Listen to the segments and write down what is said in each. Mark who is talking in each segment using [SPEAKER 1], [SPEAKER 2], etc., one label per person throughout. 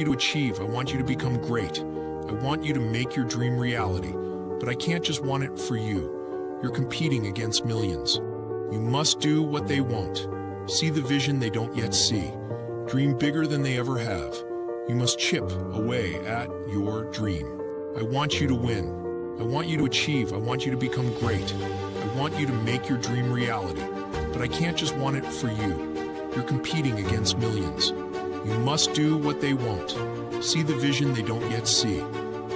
[SPEAKER 1] you to achieve. I want you to become great. I want you to make your dream reality. But I can't just want it for you. You're competing against millions. You must do what they won't. See the vision they don't yet see. Dream bigger than they ever have. You must chip away at your dream. I want you to win. I want you to achieve. I want you to become great. I want you to make your dream reality. But I can't just want it for you. You're competing against millions. You must do what they won't. See the vision they don't yet see.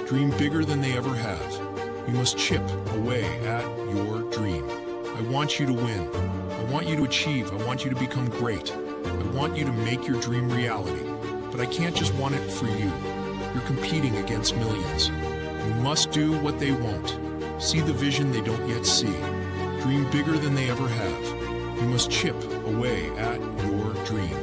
[SPEAKER 1] Dream bigger than they ever have. You must chip away at your dream. I want you to win. I want you to achieve. I want you to become great. I want you to make your dream reality. But I can't just want it for you. You're competing against millions. You must do what they won't. See the vision they don't yet see. Dream bigger than they ever have. You must chip away at your dream.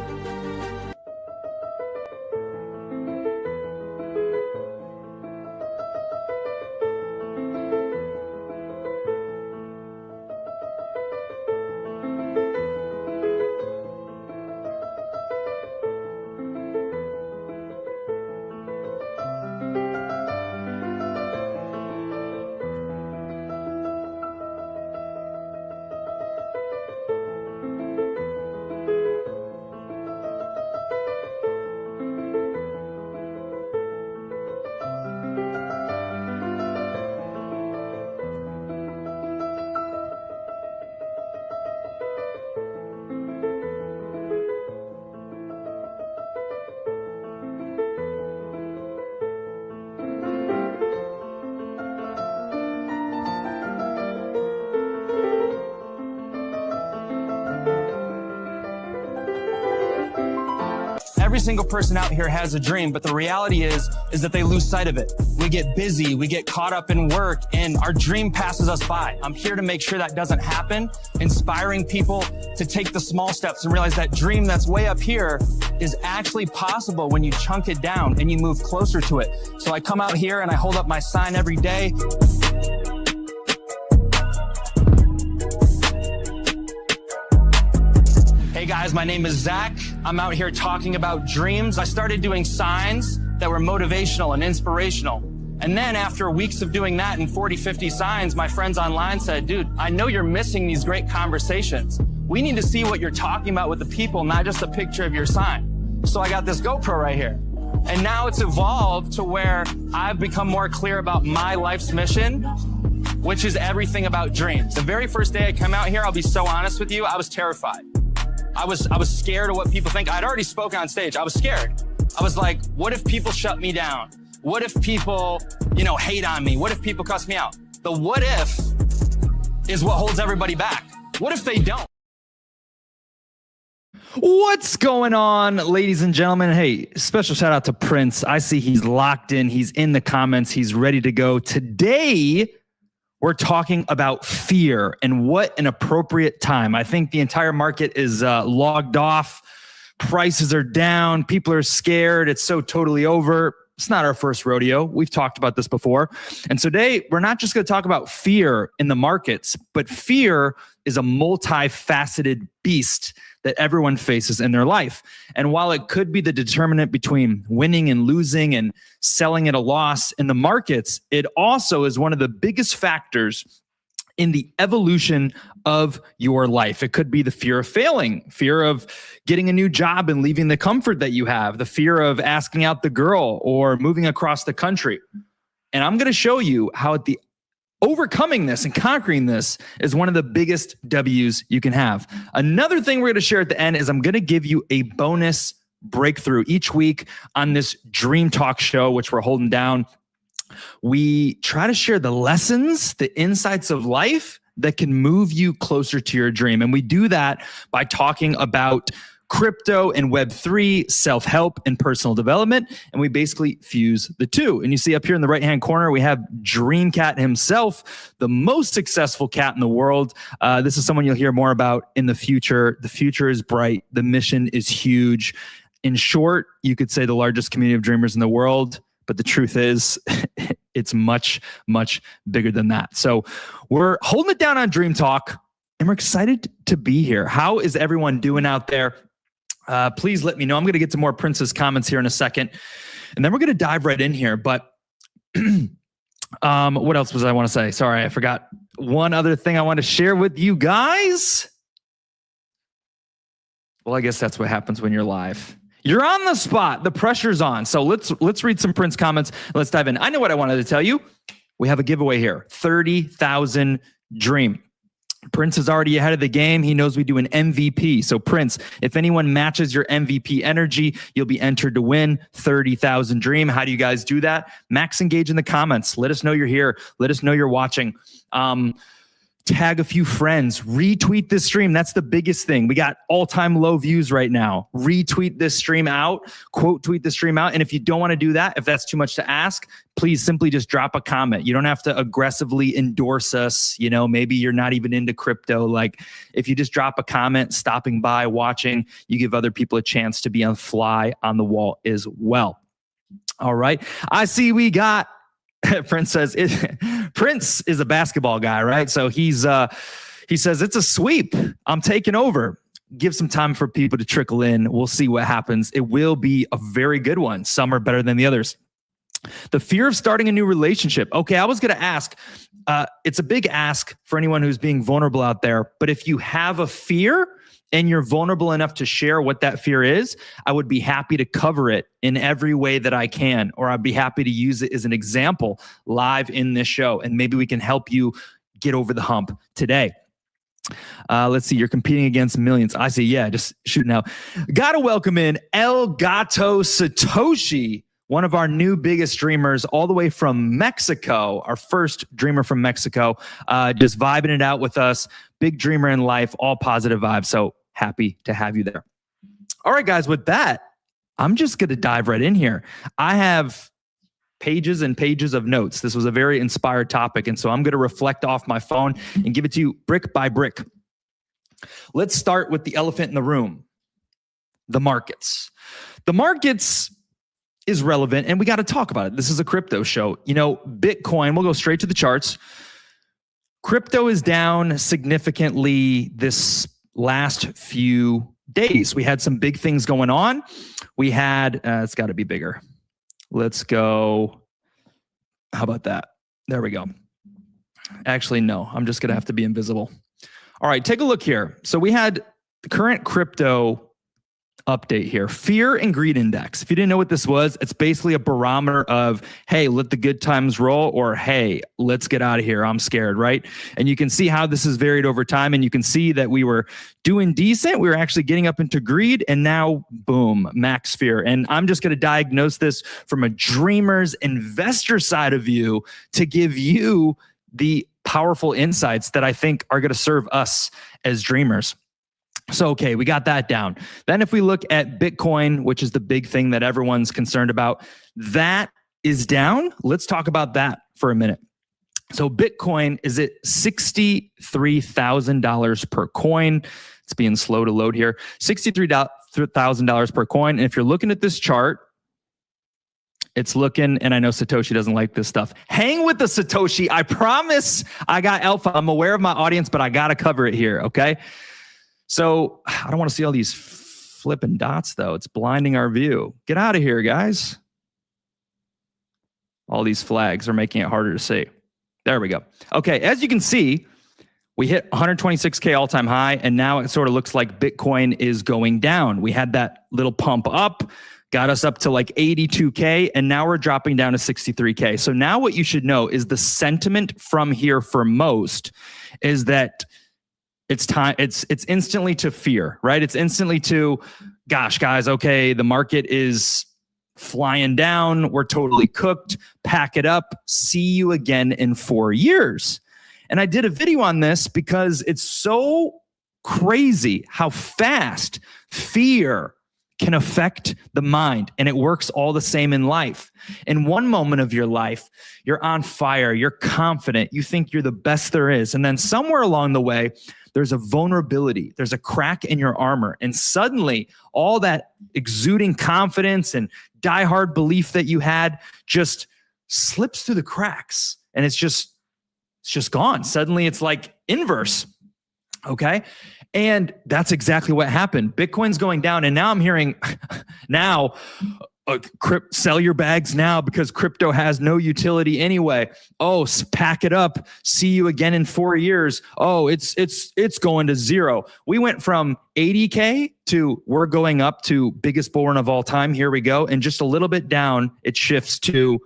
[SPEAKER 2] Every single person out here has a dream, but the reality is that they lose sight of it. We get busy, we get caught up in work, and our dream passes us by. I'm here to make sure that doesn't happen, inspiring people to take the small steps and realize that dream that's way up here is actually possible when you chunk it down and you move closer to it. So I come out here and I hold up my sign every day. Hey guys, my name is Zach. I'm out here talking about dreams. I started doing signs that were motivational and inspirational. And then after weeks of doing that and 40, 50 signs, my friends online said, dude, I know you're missing these great conversations. We need to see what you're talking about with the people, not just a picture of your sign. So I got this GoPro right here. And now it's evolved to where I've become more clear about my life's mission, which is everything about dreams. The very first day I came out here, I'll be so honest with you, I was terrified. I was scared of what people think. I'd already spoken on stage. I was scared. I was like, what if people shut me down? What if people, hate on me? What if people cuss me out? The what if is what holds everybody back. What if they don't?
[SPEAKER 3] What's going on, ladies and gentlemen? Hey, special shout out to Prince. I see he's locked in. He's in the comments. He's ready to go. Today, we're talking about fear and what an appropriate time. I think the entire market is logged off. Prices are down. People are scared. It's so totally over. It's not our first rodeo. We've talked about this before. And today, we're not just going to talk about fear in the markets, but fear is a multifaceted beast that everyone faces in their life. And while it could be the determinant between winning and losing and selling at a loss in the markets, it also is one of the biggest factors in the evolution of your life. It could be the fear of failing, fear of getting a new job and leaving the comfort that you have, the fear of asking out the girl or moving across the country. And I'm going to show you how at the overcoming this and conquering this is one of the biggest W's you can have. Another thing we're going to share at the end is I'm going to give you a bonus breakthrough each week on this Dream Talk show, which we're holding down. We try to share the lessons, the insights of life that can move you closer to your dream. And we do that by talking about crypto and Web3, self-help and personal development. And we basically fuse the two. And you see up here in the right-hand corner, we have Dream Cat himself, the most successful cat in the world. This is someone you'll hear more about in the future. The future is bright. The mission is huge. In short, you could say the largest community of dreamers in the world. But the truth is, it's much, much bigger than that. So we're holding it down on Dream Talk, and we're excited to be here. How is everyone doing out there? Please let me know. I'm going to get to more Prince's comments here in a second, and then we're going to dive right in here. But what else was I want to say? Sorry, I forgot one other thing I want to share with you guys. Well, I guess that's what happens when you're live. You're on the spot. The pressure's on. So let's read some Prince comments. Let's dive in. I know what I wanted to tell you. We have a giveaway here. 30,000 Dream. Prince is already ahead of the game. He knows we do an MVP. So Prince, if anyone matches your MVP energy, you'll be entered to win 30,000 Dream. How do you guys do that? Max engage in the comments. Let us know you're here. Let us know you're watching. Tag a few friends, retweet this stream. That's the biggest thing. We got all-time low views right now. Retweet this stream out, quote tweet the stream out. And if you don't want to do that, if that's too much to ask, please simply just drop a comment. You don't have to aggressively endorse us. You know, maybe you're not even into crypto. Like if you just drop a comment, stopping by, watching, you give other people a chance to be on fly on the wall as well. All right. I see we got Prince says Prince is a basketball guy, right? So he says it's a sweep. I'm taking over. Give some time for people to trickle in. We'll see what happens. It will be a very good one. Some are better than the others. The fear of starting a new relationship. Okay, I was going to ask. It's a big ask for anyone who's being vulnerable out there. But if you have a fear and you're vulnerable enough to share what that fear is, I would be happy to cover it in every way that I can, or I'd be happy to use it as an example live in this show. And maybe we can help you get over the hump today. Let's see. You're competing against millions. I see. Yeah, just shooting out. Got to welcome in El Gato Satoshi, one of our new biggest dreamers, all the way from Mexico, our first dreamer from Mexico, just vibing it out with us. Big dreamer in life, all positive vibes. So happy to have you there. All right, guys, with that, I'm just going to dive right in here. I have pages and pages of notes. This was a very inspired topic, and so I'm going to reflect off my phone and give it to you brick by brick. Let's start with the elephant in the room, the markets. The markets is relevant, and we got to talk about it. This is a crypto show. You know, Bitcoin, we'll go straight to the charts. Crypto is down significantly this last few days. We had some big things going on. We had, it's got to be bigger. Let's go. How about that? There we go. Actually, no, I'm just going to have to be invisible. All right, take a look here. So we had the current crypto update here. Fear and greed index. If you didn't know what this was, it's basically a barometer of, hey, let the good times roll, or hey, let's get out of here. I'm scared, right? And you can see how this has varied over time. And you can see that we were doing decent. We were actually getting up into greed, and now boom, max fear. And I'm just going to diagnose this from a dreamer's investor side of view to give you the powerful insights that I think are going to serve us as dreamers. So, okay, we got that down. Then if we look at Bitcoin, which is the big thing that everyone's concerned about, that is down. Let's talk about that for a minute. So Bitcoin is at $63,000 per coin. It's being slow to load here. $63,000 per coin. And if you're looking at this chart, it's looking, and I know Satoshi doesn't like this stuff. Hang with the Satoshi. I promise I got alpha. I'm aware of my audience, but I got to cover it here, okay? So I don't want to see all these flipping dots, though. It's blinding our view. Get out of here, guys. All these flags are making it harder to see. There we go. Okay, as you can see, we hit 126K all-time high, and now it sort of looks like Bitcoin is going down. We had that little pump up, got us up to like 82K, and now we're dropping down to 63K. So now what you should know is the sentiment from here for most is that it's time. It's instantly to fear, right? It's instantly to, gosh, guys, okay, the market is flying down. We're totally cooked. Pack it up. See you again in 4 years. And I did a video on this because it's so crazy how fast fear can affect the mind, and it works all the same in life. In one moment of your life, you're on fire, you're confident, you think you're the best there is. And then somewhere along the way, there's a vulnerability, there's a crack in your armor. And suddenly all that exuding confidence and diehard belief that you had just slips through the cracks, and it's just gone. Suddenly it's like inverse. Okay. And that's exactly what happened. Bitcoin's going down. And now I'm hearing now, sell your bags now because crypto has no utility anyway. Oh, pack it up. See you again in 4 years. Oh, it's going to zero. We went from 80K to we're going up to biggest bull run of all time. Here we go. And just a little bit down, it shifts to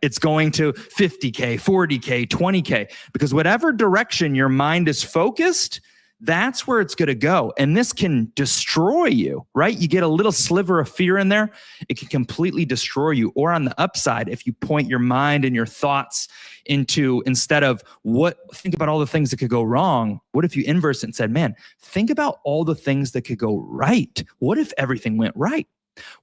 [SPEAKER 3] it's going to 50K, 40K, 20K, because whatever direction your mind is focused, that's where it's going to go. And this can destroy you, right? You get a little sliver of fear in there, it can completely destroy you. Or on the upside, if you point your mind and your thoughts into, instead of think about all the things that could go wrong, what if you inverse it and said, man, think about all the things that could go right? What if everything went right?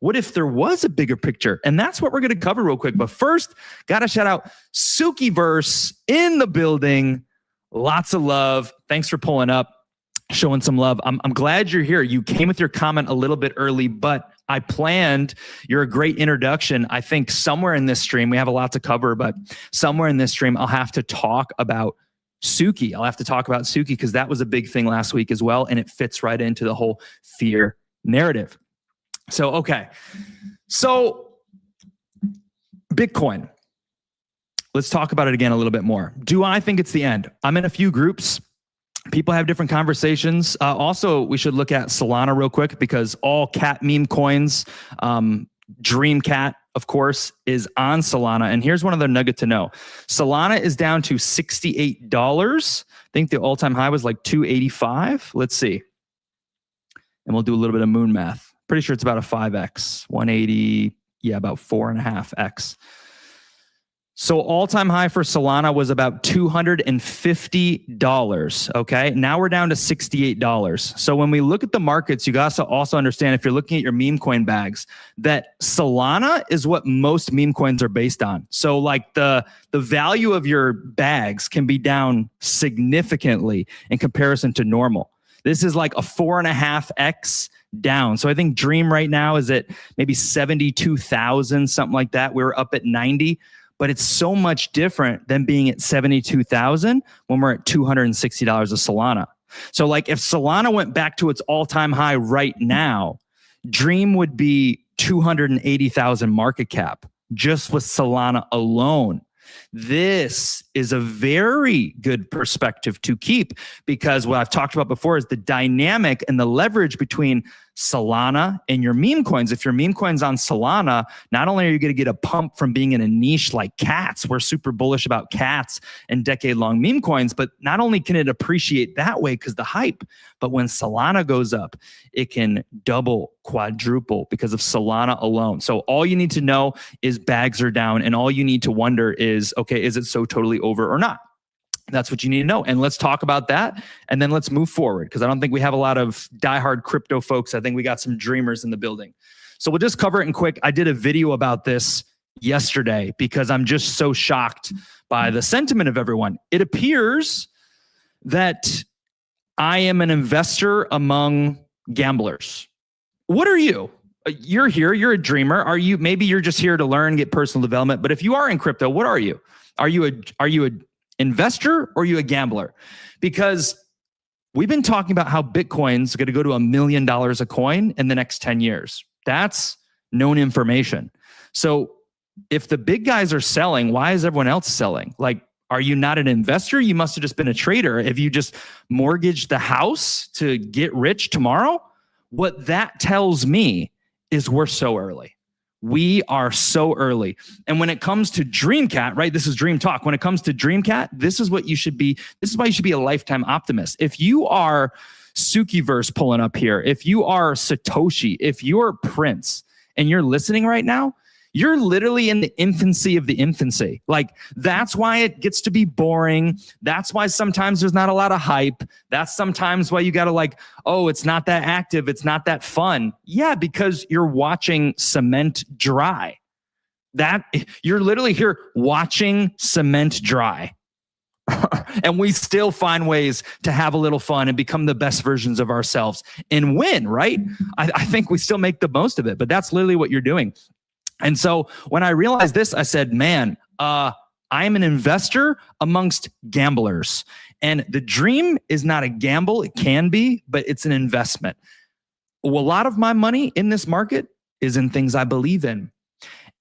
[SPEAKER 3] What if there was a bigger picture? And that's what we're going to cover real quick. But first, got to shout out Sukiverse in the building. Lots of love. Thanks for pulling up, showing some love. I'm glad you're here. You came with your comment a little bit early, but I planned, you're a great introduction. I think somewhere in this stream, we have a lot to cover, but somewhere in this stream, I'll have to talk about Suki. I'll have to talk about Suki because that was a big thing last week as well. And it fits right into the whole fear narrative. So, okay. So Bitcoin, let's talk about it again a little bit more. Do I think it's the end? I'm in a few groups. People have different conversations. Also, we should look at Solana real quick because all cat meme coins, Dreamcat, of course, is on Solana. And here's one other nugget to know. Solana is down to $68. I think the all-time high was like $285. Let's see. And we'll do a little bit of moon math. Pretty sure it's about a 5x, 180, about 4.5x. So all-time high for Solana was about $250, okay? Now we're down to $68. So when we look at the markets, you guys also understand, if you're looking at your meme coin bags, that Solana is what most meme coins are based on. So like the value of your bags can be down significantly in comparison to normal. This is like a 4.5x down. So I think Dream right now is at maybe 72,000, something like that. We were up at 90, but it's so much different than being at 72,000 when we're at $260 of Solana. So like if Solana went back to its all-time high right now, Dream would be 280,000 market cap just with Solana alone. This is a very good perspective to keep because what I've talked about before is the dynamic and the leverage between Solana and your meme coins. If your meme coin's on Solana, not only are you going to get a pump from being in a niche like cats, we're super bullish about cats and decade-long meme coins, but not only can it appreciate that way because the hype, but when Solana goes up, it can double, quadruple because of Solana alone. So all you need to know is bags are down, and all you need to wonder is, okay, is it so totally over or not? That's what you need to know. And let's talk about that. And then let's move forward because I don't think we have a lot of diehard crypto folks. I think we got some dreamers in the building. So we'll just cover it in quick. I did a video about this yesterday because I'm just so shocked by the sentiment of everyone. It appears that I am an investor among gamblers. What are you? You're here. You're a dreamer. Are you? Maybe you're just here to learn, get personal development. But if you are in crypto, what are you? Are you a investor or are you a gambler? Because we've been talking about how Bitcoin's going to go to $1 million a coin in the next 10 years. That's known information. So if the big guys are selling, why is everyone else selling? Like, are you not an investor? You must have just been a trader. If you just mortgaged the house to get rich tomorrow, what that tells me is we're so early. We are so early. And when it comes to Dreamcat, right? This is Dream Talk. When it comes to Dreamcat, this is what you should be. This is why you should be a lifetime optimist. If you are Sukiverse pulling up here, if you are Satoshi, if you're Prince and you're listening right now, you're literally in the infancy of the infancy. Like, that's why it gets to be boring. That's why sometimes there's not a lot of hype. That's sometimes why you got to like, oh, it's not that active. It's not that fun. Yeah, because you're watching cement dry. That you're literally here watching cement dry. And we still find ways to have a little fun and become the best versions of ourselves and win, right? I think we still make the most of it, but that's literally what you're doing. And so when I realized this, I said, man, I'm an investor amongst gamblers. And the dream is not a gamble. It can be, but it's an investment. Well, a lot of my money in this market is in things I believe in.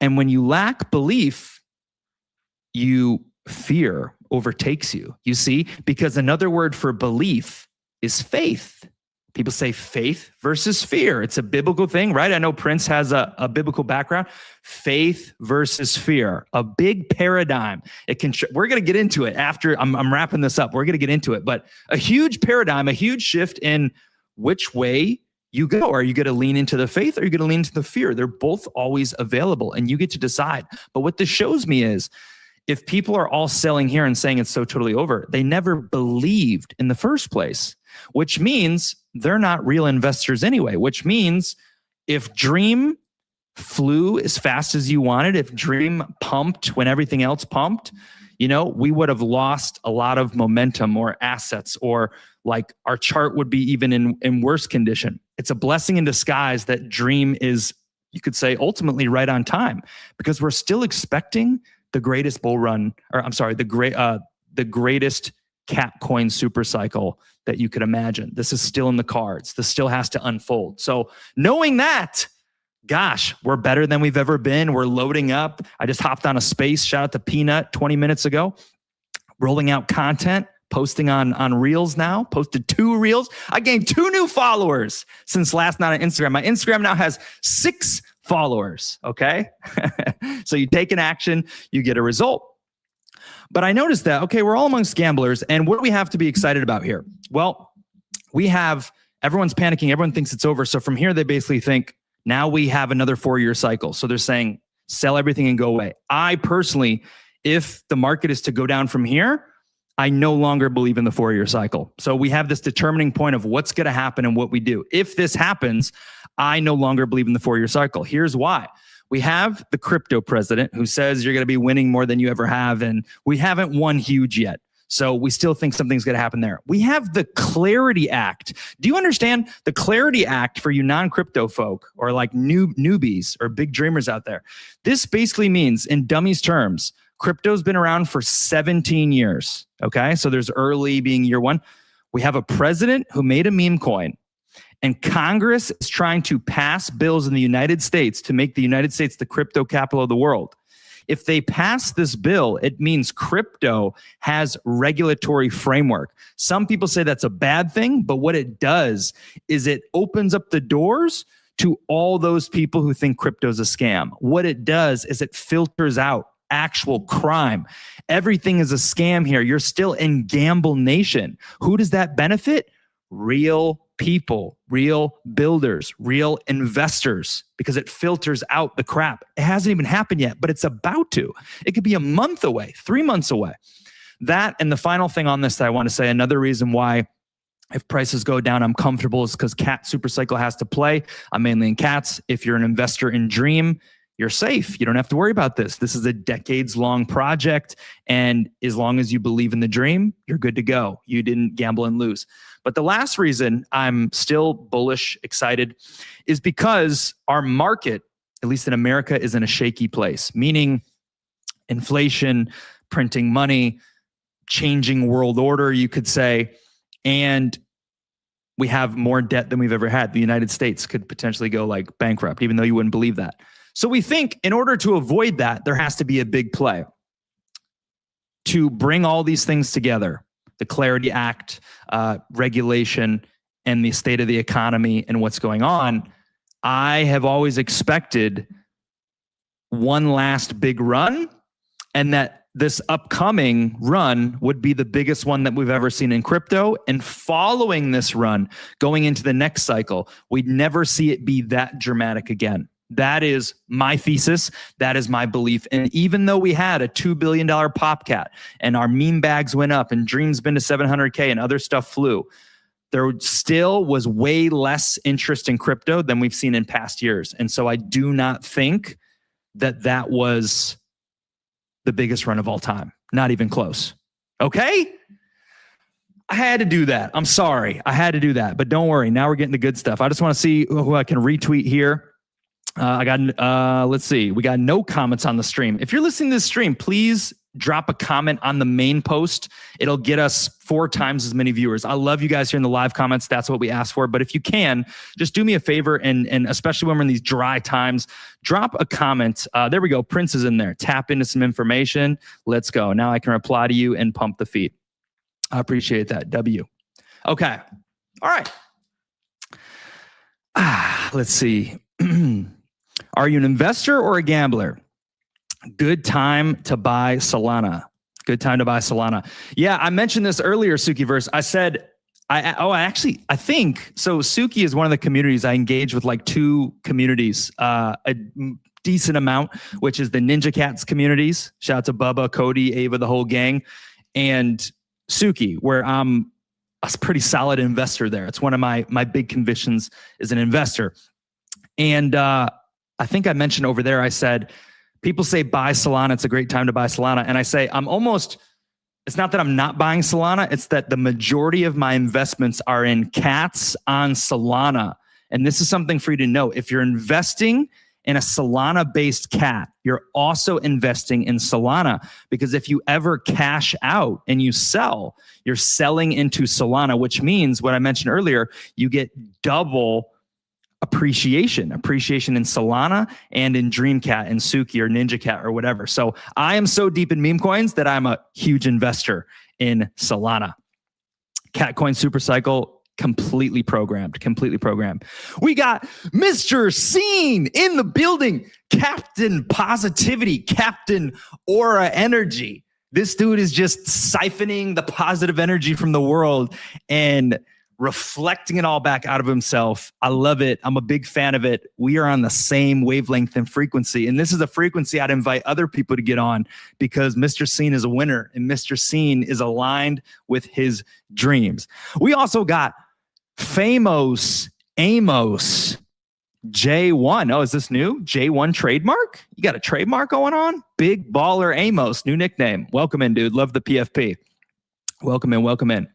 [SPEAKER 3] And when you lack belief, fear overtakes you. You see, because another word for belief is faith. People say faith versus fear. It's a biblical thing, right? I know Prince has a biblical background. Faith versus fear, a big paradigm. We're going to get into it after I'm wrapping this up. We're going to get into it, but a huge paradigm, a huge shift in which way you go. Are you going to lean into the faith or are you going to lean into the fear? They're both always available and you get to decide. But what this shows me is if people are all selling here and saying it's so totally over, they never believed in the first place, which means they're not real investors anyway, which means if Dream flew as fast as you wanted, if Dream pumped when everything else pumped, we would have lost a lot of momentum or assets, or like our chart would be even in worse condition. It's a blessing in disguise that Dream is, you could say, ultimately right on time, because we're still expecting the greatest bull run, the greatest cap coin super cycle that you could imagine. This is still in the cards. This still has to unfold. So knowing that, gosh, we're better than we've ever been. We're loading up. I just hopped on a space. Shout out to Peanut 20 minutes ago. Rolling out content, posting on Reels now. Posted 2 Reels. I gained 2 new followers since last night on Instagram. My Instagram now has 6 followers, okay? So you take an action, you get a result. But I noticed that, okay, we're all amongst gamblers, and what do we have to be excited about here? Well, everyone's panicking, everyone thinks it's over. So from here, they basically think, now we have another 4-year cycle. So they're saying, sell everything and go away. I personally, if the market is to go down from here, I no longer believe in the 4-year cycle. So we have this determining point of what's going to happen and what we do. If this happens, I no longer believe in the 4-year cycle. Here's why. We have the crypto president who says you're going to be winning more than you ever have, and we haven't won huge yet. So we still think something's going to happen there. We have the Clarity Act. Do you understand the Clarity Act for you non-crypto folk or like newbies or big dreamers out there? This basically means, in dummies terms, crypto's been around for 17 years. Okay, so there's early being year 1. We have a president who made a meme coin. And Congress is trying to pass bills in the United States to make the United States the crypto capital of the world. If they pass this bill, it means crypto has regulatory framework. Some people say that's a bad thing, but what it does is it opens up the doors to all those people who think crypto is a scam. What it does is it filters out actual crime. Everything is a scam here. You're still in gamble nation. Who does that benefit? Real people, real builders, real investors, because it filters out the crap. It hasn't even happened yet, but it's about to. It could be a month away, 3 months away. That, and the final thing on this that I want to say, another reason why if prices go down, I'm comfortable is because cat super cycle has to play. I'm mainly in cats. If you're an investor in Dream, you're safe. You don't have to worry about this. This is a decades-long project, and as long as you believe in the dream, you're good to go. You didn't gamble and lose. But the last reason I'm still bullish, excited, is because our market, at least in America, is in a shaky place, meaning inflation, printing money, changing world order, you could say, and we have more debt than we've ever had. The United States could potentially go like bankrupt, even though you wouldn't believe that. So we think in order to avoid that, there has to be a big play to bring all these things together. The Clarity Act, regulation, and the state of the economy and what's going on. I have always expected one last big run, and that this upcoming run would be the biggest one that we've ever seen in crypto. And following this run, going into the next cycle, we'd never see it be that dramatic again. That is my thesis. That is my belief. And even though we had a $2 billion Popcat and our meme bags went up and Dream's been to 700K and other stuff flew, there still was way less interest in crypto than we've seen in past years. And so I do not think that that was the biggest run of all time. Not even close. Okay? I had to do that. I'm sorry. I had to do that. But don't worry. Now we're getting the good stuff. I just want to see who I can retweet here. Let's see. We got no comments on the stream. If you're listening to this stream, please drop a comment on the main post. It'll get us 4 times as many viewers. I love you guys here in the live comments. That's what we asked for. But if you can, just do me a favor, and especially when we're in these dry times, drop a comment. There we go. Prince is in there. Tap into some information. Let's go. Now I can reply to you and pump the feet. I appreciate that. W. Okay. All right. Let's see. Are you an investor or a gambler? Good time to buy Solana. Good time to buy Solana. Yeah, I mentioned this earlier, Sukiverse. I said, I think, so Suki is one of the communities. I engage with like 2 communities, a decent amount, which is the Ninja Cats communities. Shout out to Bubba, Cody, Ava, the whole gang. And Suki, where I'm a pretty solid investor there. It's one of my big convictions as an investor. And I think I mentioned over there, I said, people say buy Solana. It's a great time to buy Solana. And I say, it's not that I'm not buying Solana. It's that the majority of my investments are in cats on Solana. And this is something for you to know. If you're investing in a Solana-based cat, you're also investing in Solana, because if you ever cash out and you sell, you're selling into Solana, which means what I mentioned earlier, you get double appreciation in Solana and in Dreamcat and Suki or Ninja Cat or whatever. So I am so deep in meme coins that I'm a huge investor in Solana. Catcoin Supercycle, completely programmed. We got Mr. Scene in the building. Captain Positivity, Captain Aura Energy. This dude is just siphoning the positive energy from the world and reflecting it all back out of himself. I love it. I'm a big fan of it. We are on the same wavelength and frequency. And this is a frequency I'd invite other people to get on, because Mr. Scene is a winner and Mr. Scene is aligned with his dreams. We also got Famous Amos J1. Oh, is this new? J1 trademark? You got a trademark going on? Big Baller Amos, new nickname. Welcome in, dude. Love the PFP. Welcome in.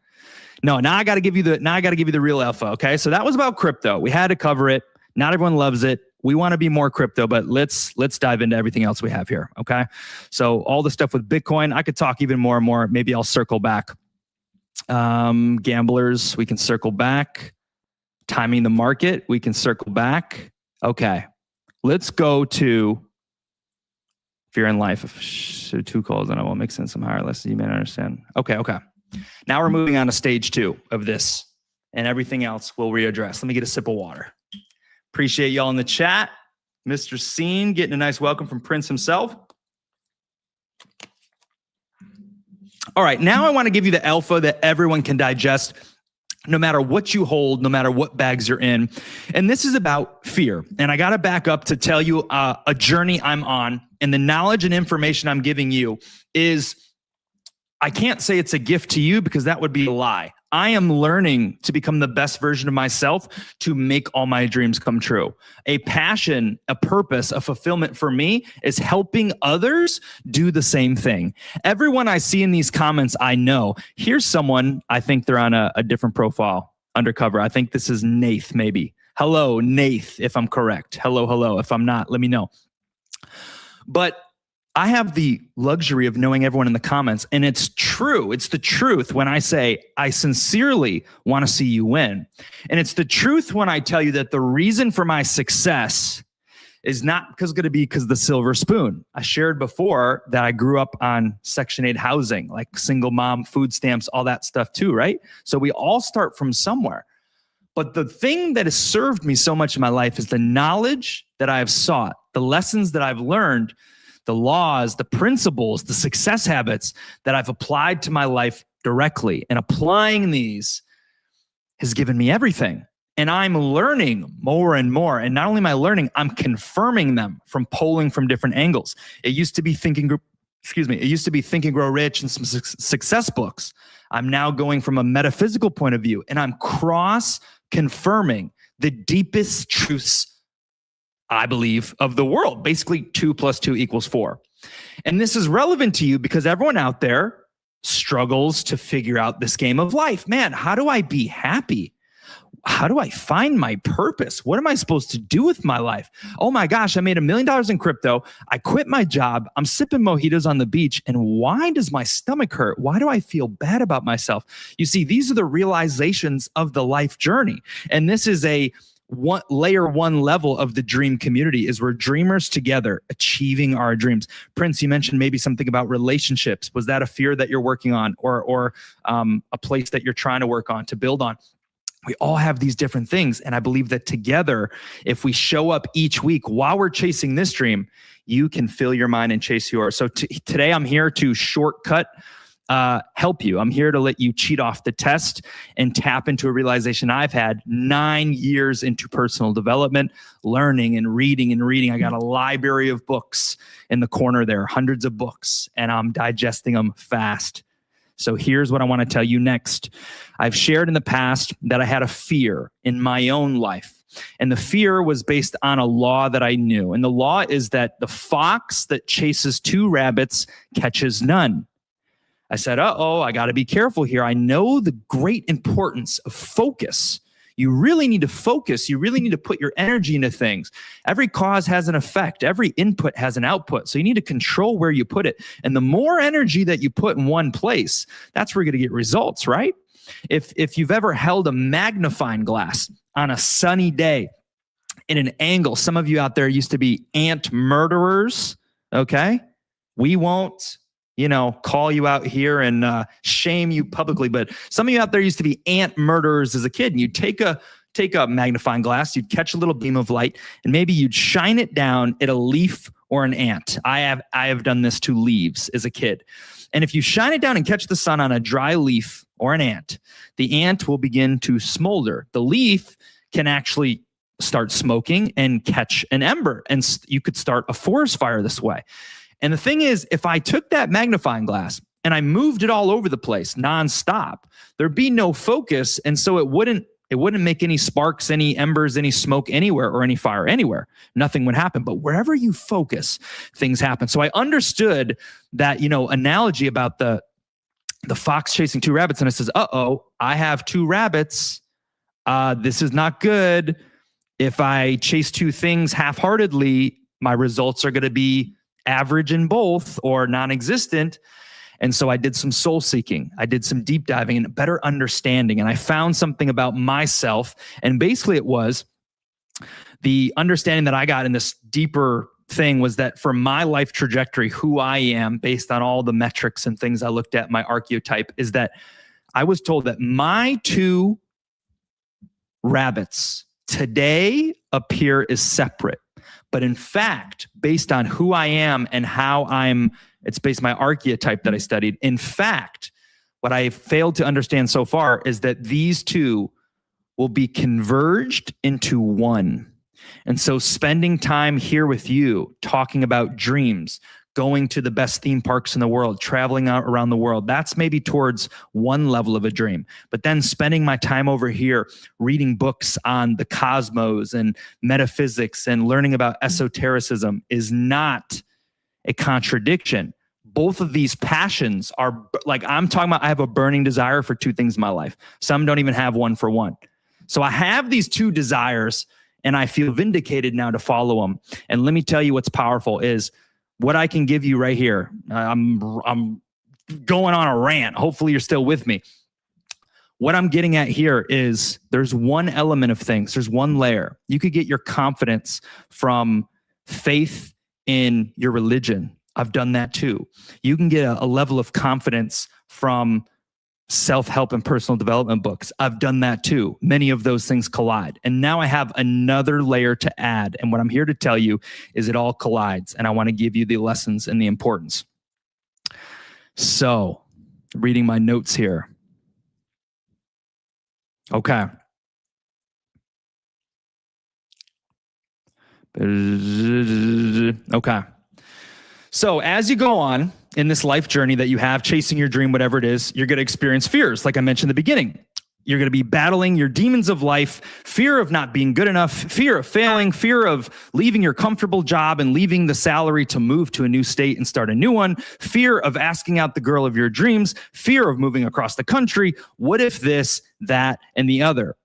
[SPEAKER 3] No, now I got to give you the real alpha. Okay, so that was about crypto. We had to cover it. Not everyone loves it. We want to be more crypto, but let's dive into everything else we have here. Okay, so all the stuff with Bitcoin, I could talk even more and more. Maybe I'll circle back. Gamblers, we can circle back. Timing the market, we can circle back. Okay, let's go to Fear in Life. So 2 calls and I will mix in some higher lessons you may not understand. Okay. Now we're moving on to stage 2 of this, and everything else we'll readdress. Let me get a sip of water. Appreciate y'all in the chat. Mr. Scene getting a nice welcome from Prince himself. All right, now I want to give you the alpha that everyone can digest, no matter what you hold, no matter what bags you're in. And this is about fear. And I got to back up to tell you a journey I'm on, and the knowledge and information I'm giving you is, I can't say it's a gift to you because that would be a lie. I am learning to become the best version of myself to make all my dreams come true. A passion, a purpose, a fulfillment for me is helping others do the same thing. Everyone I see in these comments, I know. Here's someone, I think they're on a different profile, undercover. I think this is Nath, maybe. Hello, Nath, if I'm correct. Hello. If I'm not, let me know. But I have the luxury of knowing everyone in the comments, and it's true. It's the truth when I say I sincerely want to see you win. And it's the truth when I tell you that the reason for my success is not going to be because of the silver spoon. I shared before that I grew up on Section 8 housing, like single mom, food stamps, all that stuff too, right? So we all start from somewhere. But the thing that has served me so much in my life is the knowledge that I have sought, the lessons that I've learned, the laws, the principles, the success habits that I've applied to my life directly. And applying these has given me everything. And I'm learning more and more. And not only am I learning, I'm confirming them from polling from different angles. It used to be Think and Grow Rich and some success books. I'm now going from a metaphysical point of view, and I'm cross-confirming the deepest truths, I believe, of the world. Basically, 2 + 2 = 4. And this is relevant to you because everyone out there struggles to figure out this game of life. Man, how do I be happy? how do I find my purpose? What am I supposed to do with my life? Oh my gosh, I made $1 million in crypto. I quit my job. I'm sipping mojitos on the beach. And why does my stomach hurt? Why do I feel bad about myself? You see, these are the realizations of the life journey. And this is layer one level of the dream community, is we're dreamers together achieving our dreams. Prince, you mentioned maybe something about relationships. Was that a fear that you're working on, or a place that you're trying to work on to build on? We all have these different things. And I believe that together, if we show up each week while we're chasing this dream, you can fill your mind and chase yours. So today I'm here to shortcut help you. I'm here to let you cheat off the test and tap into a realization I've had 9 years into personal development, learning and reading. I got a library of books in the corner there, hundreds of books, and I'm digesting them fast. So here's what I want to tell you next. I've shared in the past that I had a fear in my own life. And the fear was based on a law that I knew. And the law is that the fox that chases 2 rabbits catches none. I said, I got to be careful here. I know the great importance of focus. You really need to focus. You really need to put your energy into things. Every cause has an effect. Every input has an output. So you need to control where you put it. And the more energy that you put in one place, that's where you're going to get results, right? If you've ever held a magnifying glass on a sunny day in an angle, some of you out there used to be ant murderers, okay? We won't call you out here and shame you publicly. But some of you out there used to be ant murderers as a kid. And you'd take a magnifying glass, you'd catch a little beam of light, and maybe you'd shine it down at a leaf or an ant. I have done this to leaves as a kid. And if you shine it down and catch the sun on a dry leaf or an ant, the ant will begin to smolder. The leaf can actually start smoking and catch an ember. And you could start a forest fire this way. And the thing is, if I took that magnifying glass and I moved it all over the place nonstop, there'd be no focus. And so it wouldn't make any sparks, any embers, any smoke anywhere, or any fire anywhere. Nothing would happen. But wherever you focus, things happen. So I understood that, analogy about the fox chasing 2 rabbits. And it says, I have 2 rabbits. This is not good. If I chase 2 things half-heartedly, my results are going to be average in both or non-existent. And so I did some soul seeking. I did some deep diving and better understanding. And I found something about myself. And basically it was the understanding that I got in this deeper thing was that for my life trajectory, who I am based on all the metrics and things I looked at, my archetype, is that I was told that my 2 rabbits today appear as separate. But in fact, based on who I am and how it's based on my archetype that I studied. In fact, what I failed to understand so far is that these 2 will be converged into one. And so spending time here with you, talking about dreams, going to the best theme parks in the world, traveling out around the world, that's maybe towards one level of a dream. But then spending my time over here, reading books on the cosmos and metaphysics and learning about esotericism is not a contradiction. Both of these passions are like, I'm talking about, I have a burning desire for 2 things in my life. Some don't even have one for one. So I have these 2 desires and I feel vindicated now to follow them. And let me tell you what's powerful is what I can give you right here. I'm going on a rant. Hopefully you're still with me. What I'm getting at here is there's one element of things. There's one layer. You could get your confidence from faith in your religion. I've done that too. You can get a level of confidence from self-help and personal development books. I've done that too. Many of those things collide. And now I have another layer to add. And what I'm here to tell you is it all collides. And I want to give you the lessons and the importance. So, reading my notes here. Okay. Okay. So as you go on in this life journey that you have, chasing your dream, whatever it is, you're going to experience fears, like I mentioned in the beginning. You're going to be battling your demons of life, fear of not being good enough, fear of failing, fear of leaving your comfortable job and leaving the salary to move to a new state and start a new one, fear of asking out the girl of your dreams, fear of moving across the country. What if this, that, and the other?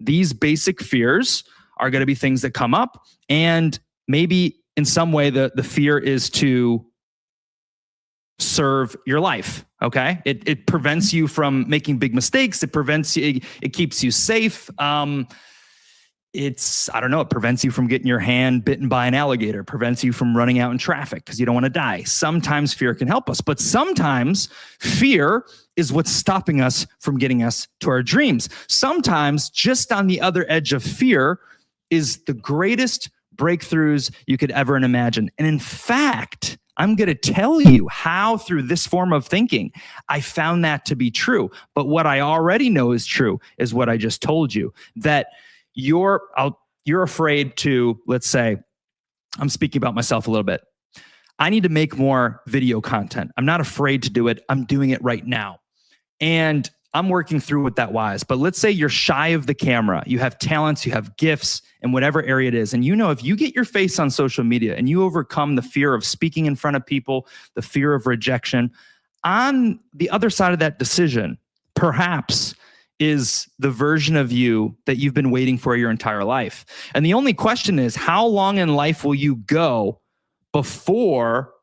[SPEAKER 3] these basic fears are going to be things that come up. And maybe in some way, the fear is to serve your life. Okay. It prevents you from making big mistakes. It prevents you, it keeps you safe. It prevents you from getting your hand bitten by an alligator, prevents you from running out in traffic because you don't want to die. Sometimes fear can help us, but sometimes fear is what's stopping us from getting us to our dreams. Sometimes just on the other edge of fear is the greatest breakthroughs you could ever imagine. And in fact, I'm going to tell you how through this form of thinking, I found that to be true. But what I already know is true is what I just told you, that you're afraid to, let's say, I'm speaking about myself a little bit. I need to make more video content. I'm not afraid to do it. I'm doing it right now. And I'm working through what that was. But let's say you're shy of the camera. You have talents, you have gifts in whatever area it is. And you know, if you get your face on social media and you overcome the fear of speaking in front of people, the fear of rejection, on the other side of that decision, perhaps is the version of you that you've been waiting for your entire life. And the only question is, how long in life will you go before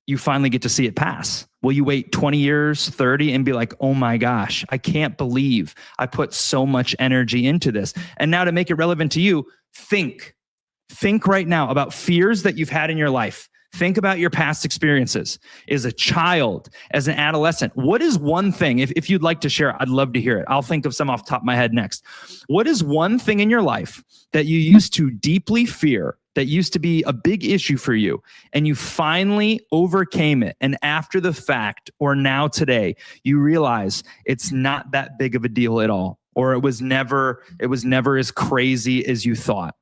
[SPEAKER 3] you finally get to see it pass? Will you wait 20 years, 30 and be like, oh my gosh, I can't believe I put so much energy into this. And now to make it relevant to you, think right now about fears that you've had in your life. Think about your past experiences as a child, as an adolescent. What is one thing, if you'd like to share, I'd love to hear it. I'll think of some off the top of my head next. What is one thing in your life that you used to deeply fear, that used to be a big issue for you, and you finally overcame it? And after the fact, or now today, you realize it's not that big of a deal at all, or it was never as crazy as you thought.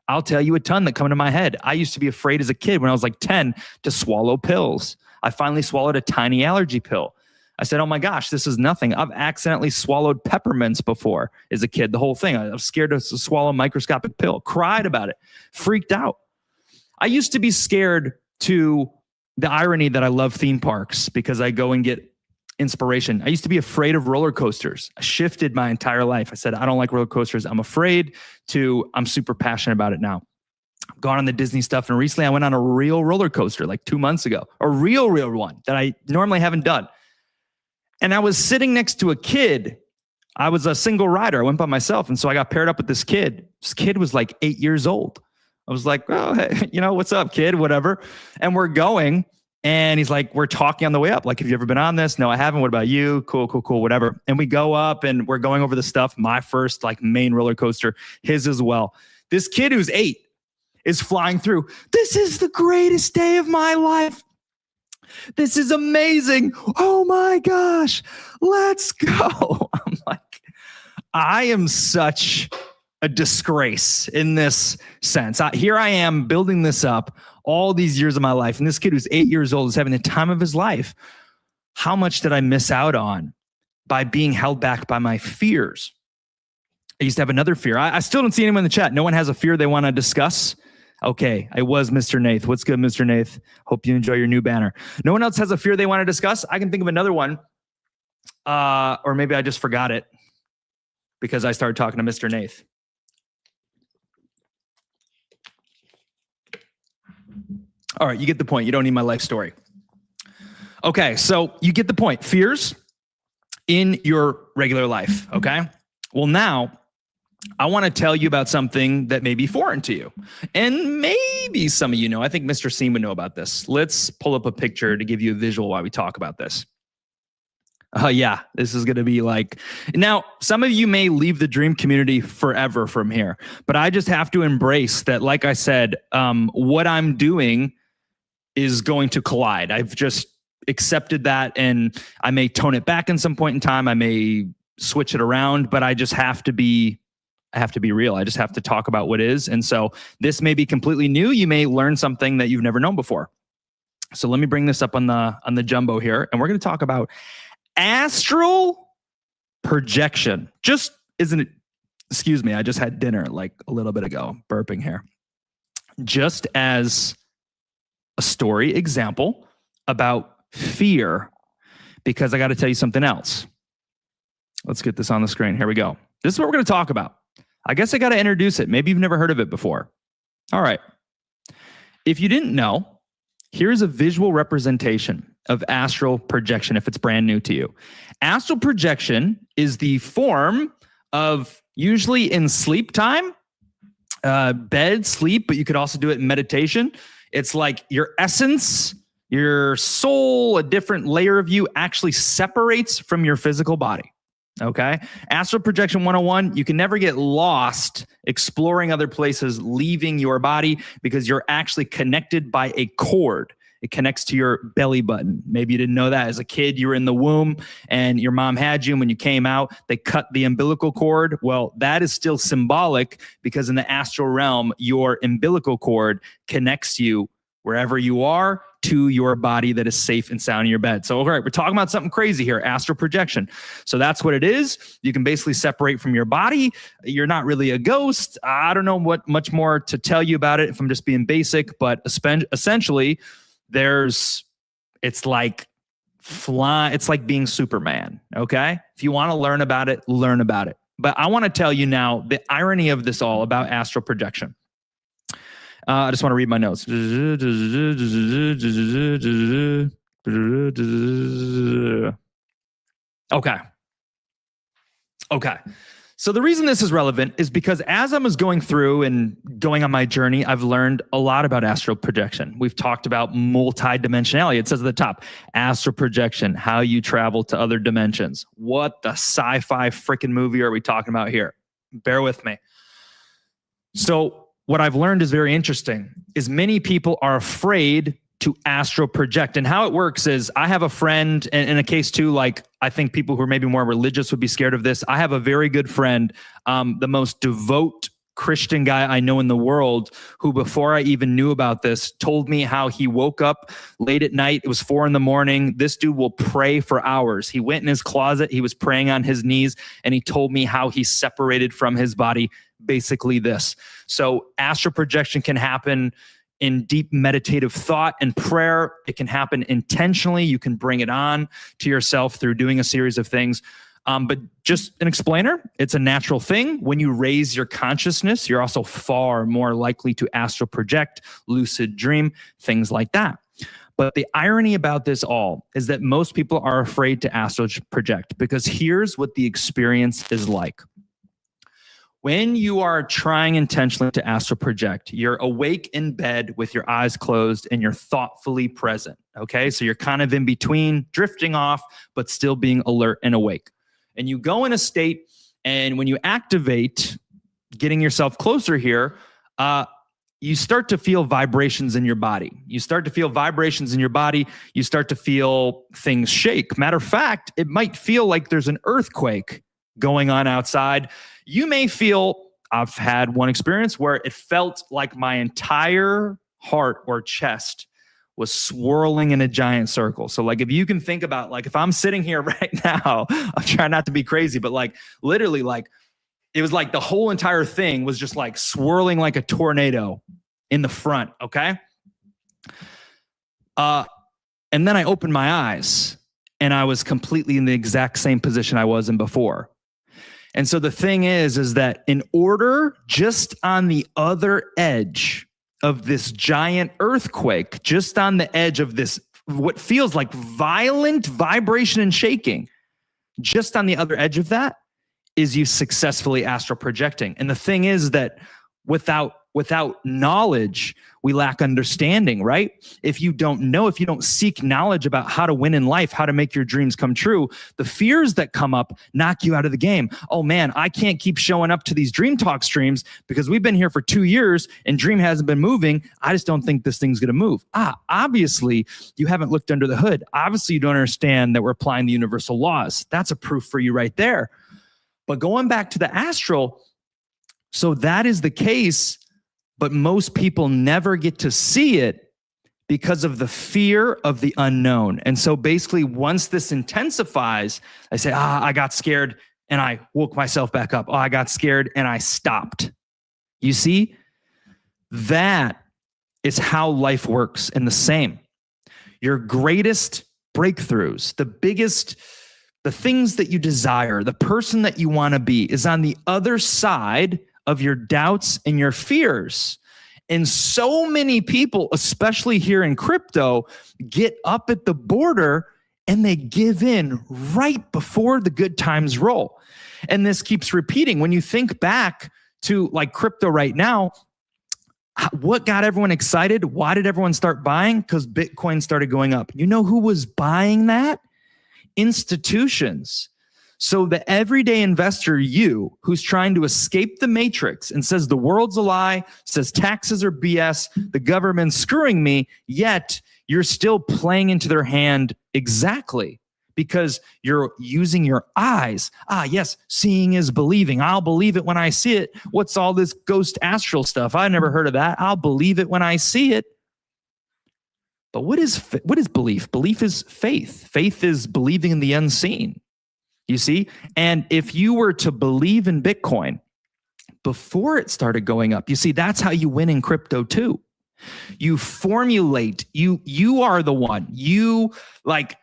[SPEAKER 3] I'll tell you a ton that come into my head. I used to be afraid as a kid when I was like 10 to swallow pills. I finally swallowed a tiny allergy pill. I said, oh my gosh, this is nothing. I've accidentally swallowed peppermints before as a kid, the whole thing. I was scared to swallow a microscopic pill, cried about it, freaked out. I used to be scared to the irony that I love theme parks because I go and get inspiration. I used to be afraid of roller coasters. I shifted my entire life. I said, I don't like roller coasters. I'm afraid to, I'm super passionate about it now. I've gone on the Disney stuff. And recently I went on a real roller coaster like 2 months ago, a real one that I normally haven't done. And I was sitting next to a kid. I was a single rider. I went by myself. And so I got paired up with this kid. This kid was like 8 years old. I was like, oh, hey, what's up, kid? Whatever. And we're going. And he's like, we're talking on the way up. Like, have you ever been on this? No, I haven't. What about you? Cool, whatever. And we go up and we're going over the stuff. My first like main roller coaster, his as well. This kid who's 8 is flying through. This is the greatest day of my life. This is amazing. Oh my gosh, let's go. I'm like, I am such a disgrace in this sense. Here I am building this up all these years of my life. And this kid who's 8 years old is having the time of his life. How much did I miss out on by being held back by my fears? I used to have another fear. I still don't see anyone in the chat. No one has a fear they want to discuss. Okay, I was Mr. Nath. What's good, Mr. Nath? Hope you enjoy your new banner. No one else has a fear they want to discuss? I can think of another one. Or maybe I just forgot it because I started talking to Mr. Nath. All right, you get the point. You don't need my life story. Okay, so you get the point. Fears in your regular life, okay? Well, now I want to tell you about something that may be foreign to you. And maybe some of you know. I think Mr. Seam would know about this. Let's pull up a picture to give you a visual while we talk about this. Yeah, this is going to be like, now, some of you may leave the dream community forever from here, but I just have to embrace that, like I said, what I'm doing is going to collide. I've just accepted that, and I may tone it back in some point in time. I may switch it around, but I just have to be real. I just have to talk about what is. And so this may be completely new. You may learn something that you've never known before. So let me bring this up on the jumbo here, and we're going to talk about astral projection. Just isn't it? Excuse me. I just had dinner like a little bit ago, burping here. Just as a story example about fear, because I got to tell you something else. Let's get this on the screen. Here we go. This is what we're going to talk about. I guess I got to introduce it. Maybe you've never heard of it before. All right. If you didn't know, here's a visual representation of astral projection if it's brand new to you. Astral projection is the form of, usually in sleep time, bed, sleep, but you could also do it in meditation. It's like your essence, your soul, a different layer of you actually separates from your physical body. Okay. Astral projection 101. You can never get lost exploring other places, leaving your body, because you're actually connected by a cord. It connects to your belly button. Maybe you didn't know that. As a kid, you were in the womb and your mom had you. And when you came out, they cut the umbilical cord. Well, that is still symbolic, because in the astral realm, your umbilical cord connects you wherever you are to your body that is safe and sound in your bed. So, all right, we're talking about something crazy here, astral projection. So that's what it is. You can basically separate from your body. You're not really a ghost. I don't know what much more to tell you about it if I'm just being basic, but essentially it's like it's like being Superman. Okay. If you want to learn about it, learn about it. But I want to tell you now the irony of this all about astral projection. I just want to read my notes. Okay. So the reason this is relevant is because as I was going through and going on my journey, I've learned a lot about astral projection. We've talked about multidimensionality. It says at the top, astral projection, how you travel to other dimensions. What the sci-fi freaking movie are we talking about here? Bear with me. So what I've learned is very interesting, is many people are afraid to astral project. And how it works is, I have a friend, and in a case too, like I think people who are maybe more religious would be scared of this. I have a very good friend, the most devout Christian guy I know in the world, who before I even knew about this told me how he woke up late at night. It was 4 a.m. This dude will pray for hours. He went in his closet. He was praying on his knees, and he told me how he separated from his body. Basically this. So astral projection can happen in deep meditative thought and prayer. It can happen intentionally. You can bring it on to yourself through doing a series of things. But just an explainer, it's a natural thing. When you raise your consciousness, you're also far more likely to astral project, lucid dream, things like that. But the irony about this all is that most people are afraid to astral project, because here's what the experience is like. When you are trying intentionally to astral project, you're awake in bed with your eyes closed and you're thoughtfully present. Okay. So you're kind of in between, drifting off, but still being alert and awake. And you go in a state, and when you activate, getting yourself closer here, you start to feel vibrations in your body. You start to feel vibrations in your body. You start to feel things shake. Matter of fact, it might feel like there's an earthquake going on outside. You may feel, I've had one experience where it felt like my entire heart or chest was swirling in a giant circle. So like, if you can think about, like, if I'm sitting here right now, I'm trying not to be crazy, but like literally, like it was like the whole entire thing was just like swirling like a tornado in the front. Okay. And then I opened my eyes and I was completely in the exact same position I was in before. And so the thing is that in order, just on the other edge of this giant earthquake, just on the edge of this, what feels like violent vibration and shaking, just on the other edge of that is you successfully astral projecting. And the thing is that without knowledge, we lack understanding, right? If you don't know, if you don't seek knowledge about how to win in life, how to make your dreams come true, the fears that come up knock you out of the game. Oh man, I can't keep showing up to these Dream Talk streams because we've been here for 2 years and Dream hasn't been moving. I just don't think this thing's going to move. Obviously you haven't looked under the hood. Obviously you don't understand that we're applying the universal laws. That's a proof for you right there. But going back to the astral, so that is the case. But most people never get to see it because of the fear of the unknown. And so basically, once this intensifies, I say, I got scared and I woke myself back up. I got scared and I stopped. You see, that is how life works. And the same, your greatest breakthroughs, the biggest the things that you desire, the person that you want to be is on the other side of your doubts and your fears. And so many people, especially here in crypto, get up at the border and they give in right before the good times roll. And this keeps repeating. When you think back to like crypto right now, what got everyone excited? Why did everyone start buying? Because Bitcoin started going up. You know who was buying that? Institutions. So the everyday investor, you, who's trying to escape the matrix and says the world's a lie, says taxes are BS, the government's screwing me, yet you're still playing into their hand exactly because you're using your eyes. Yes, seeing is believing. I'll believe it when I see it. What's all this ghost astral stuff? I never heard of that. I'll believe it when I see it. But what is belief? Belief is faith. Faith is believing in the unseen. You see? And if you were to believe in Bitcoin before it started going up, you see, that's how you win in crypto too. You formulate, you are the one. You like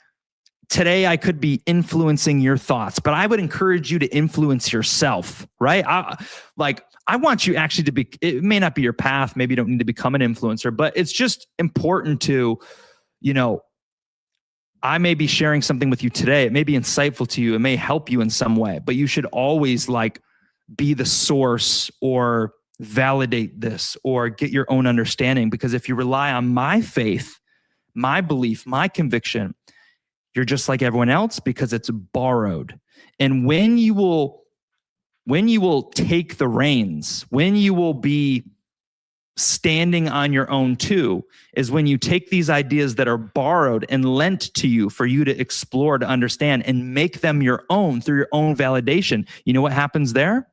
[SPEAKER 3] today I could be influencing your thoughts, but I would encourage you to influence yourself, right? I want you actually to be, it may not be your path. Maybe you don't need to become an influencer, but it's just important to, I may be sharing something with you today. It may be insightful to you. It may help you in some way, but you should always be the source or validate this or get your own understanding. Because if you rely on my faith, my belief, my conviction, you're just like everyone else because it's borrowed. And when you will take the reins, when you will be standing on your own too, is when you take these ideas that are borrowed and lent to you for you to explore, to understand, and make them your own through your own validation. You know what happens there?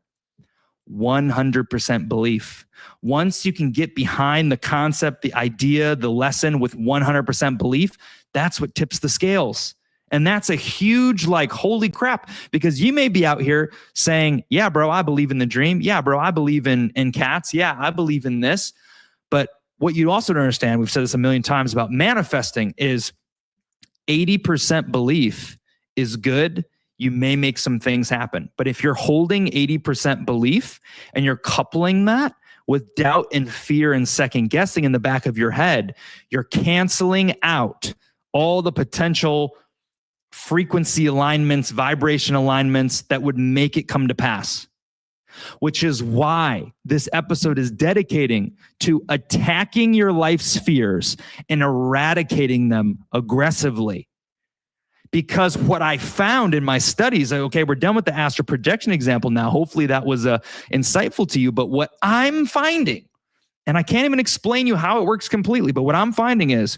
[SPEAKER 3] 100% belief. Once you can get behind the concept, the idea, the lesson with 100% belief, that's what tips the scales. And that's a huge, holy crap, because you may be out here saying, yeah, bro, I believe in the dream. Yeah, bro, I believe in cats. Yeah, I believe in this. But what you also don't understand, we've said this a million times about manifesting, is 80% belief is good. You may make some things happen. But if you're holding 80% belief and you're coupling that with doubt and fear and second guessing in the back of your head, you're canceling out all the potential frequency alignments, vibration alignments that would make it come to pass. Which is why this episode is dedicating to attacking your life's fears and eradicating them aggressively. Because what I found in my studies, okay, we're done with the astral projection example now. Hopefully that was insightful to you. But what I'm finding, and I can't even explain you how it works completely, but what I'm finding is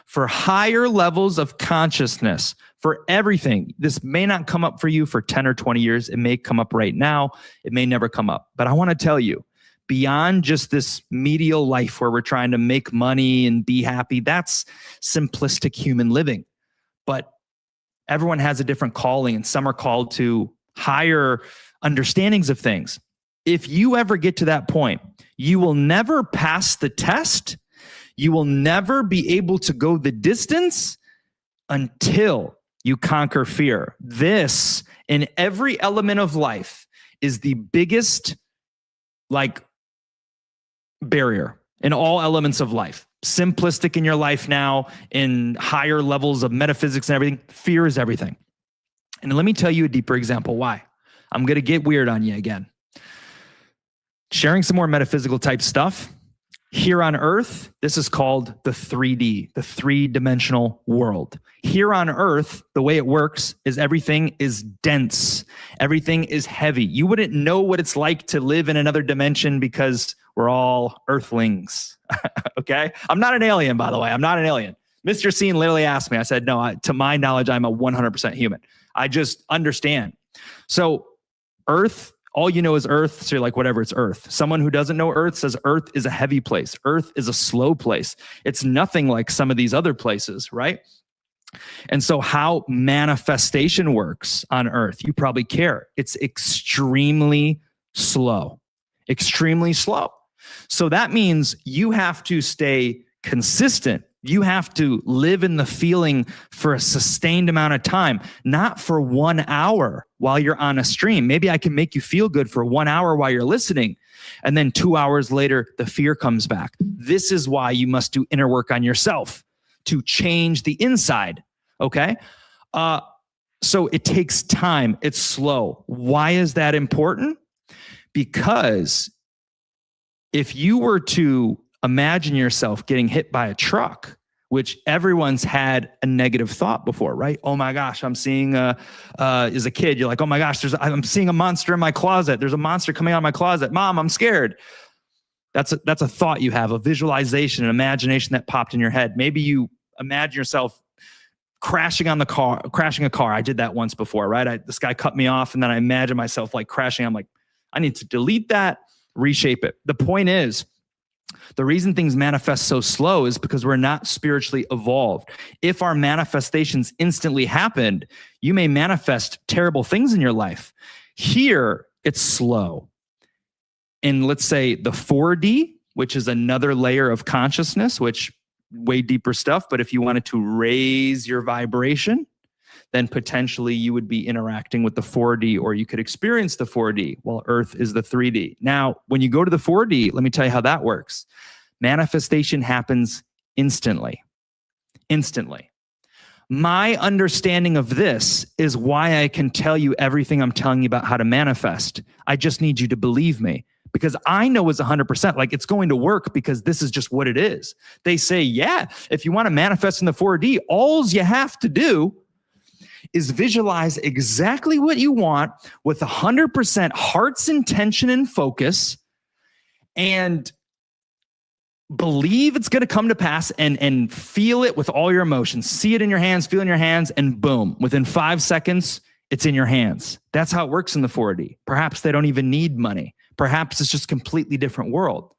[SPEAKER 3] for higher levels of consciousness, for everything, this may not come up for you for 10 or 20 years. It may come up right now. It may never come up. But I want to tell you, beyond just this medial life where we're trying to make money and be happy, that's simplistic human living. But everyone has a different calling, and some are called to higher understandings of things. If you ever get to that point, you will never pass the test. You will never be able to go the distance until you conquer fear. This, in every element of life, is the biggest barrier in all elements of life. Simplistic in your life now, in higher levels of metaphysics and everything, fear is everything. And let me tell you a deeper example why. I'm going to get weird on you again. Sharing some more metaphysical type stuff. Here on Earth, this is called the 3D, the three-dimensional world. Here on Earth, the way it works is everything is dense. Everything is heavy. You wouldn't know what it's like to live in another dimension because we're all Earthlings, okay? I'm not an alien, by the way. I'm not an alien. Mr. Scene literally asked me. I said, no, to my knowledge, I'm a 100% human. I just understand. So Earth, all you know is Earth, so you're like, whatever, it's Earth. Someone who doesn't know Earth says Earth is a heavy place. Earth is a slow place. It's nothing like some of these other places, right? And so how manifestation works on Earth, you probably care. It's extremely slow, extremely slow. So that means you have to stay consistent You have to live in the feeling for a sustained amount of time, not for 1 hour while you're on a stream. Maybe I can make you feel good for 1 hour while you're listening. And then 2 hours later, the fear comes back. This is why you must do inner work on yourself to change the inside. Okay. So it takes time. It's slow. Why is that important? Because if you were to imagine yourself getting hit by a truck, which everyone's had a negative thought before, right? Oh my gosh, I'm seeing as a kid, you're like, oh my gosh, I'm seeing a monster in my closet. There's a monster coming out of my closet. Mom, I'm scared. That's a thought you have, a visualization, an imagination that popped in your head. Maybe you imagine yourself crashing a car. I did that once before, right? This guy cut me off, and then I imagine myself like crashing. I'm like, I need to delete that, reshape it. The point is, the reason things manifest so slow is because we're not spiritually evolved. If our manifestations instantly happened, you may manifest terrible things in your life. Here, it's slow. In, let's say, the 4D, which is another layer of consciousness, which way deeper stuff. But if you wanted to raise your vibration, then potentially you would be interacting with the 4D, or you could experience the 4D while Earth is the 3D. Now, when you go to the 4D, let me tell you how that works. Manifestation happens instantly. Instantly. My understanding of this is why I can tell you everything I'm telling you about how to manifest. I just need you to believe me, because I know it's 100%, like it's going to work, because this is just what it is. They say, yeah, if you want to manifest in the 4D, all you have to do is visualize exactly what you want with 100% heart's intention and focus, and believe it's going to come to pass, and feel it with all your emotions. See it in your hands, feel it in your hands, and boom, within 5 seconds, it's in your hands. That's how it works in the 4D. Perhaps they don't even need money. Perhaps it's just a completely different world.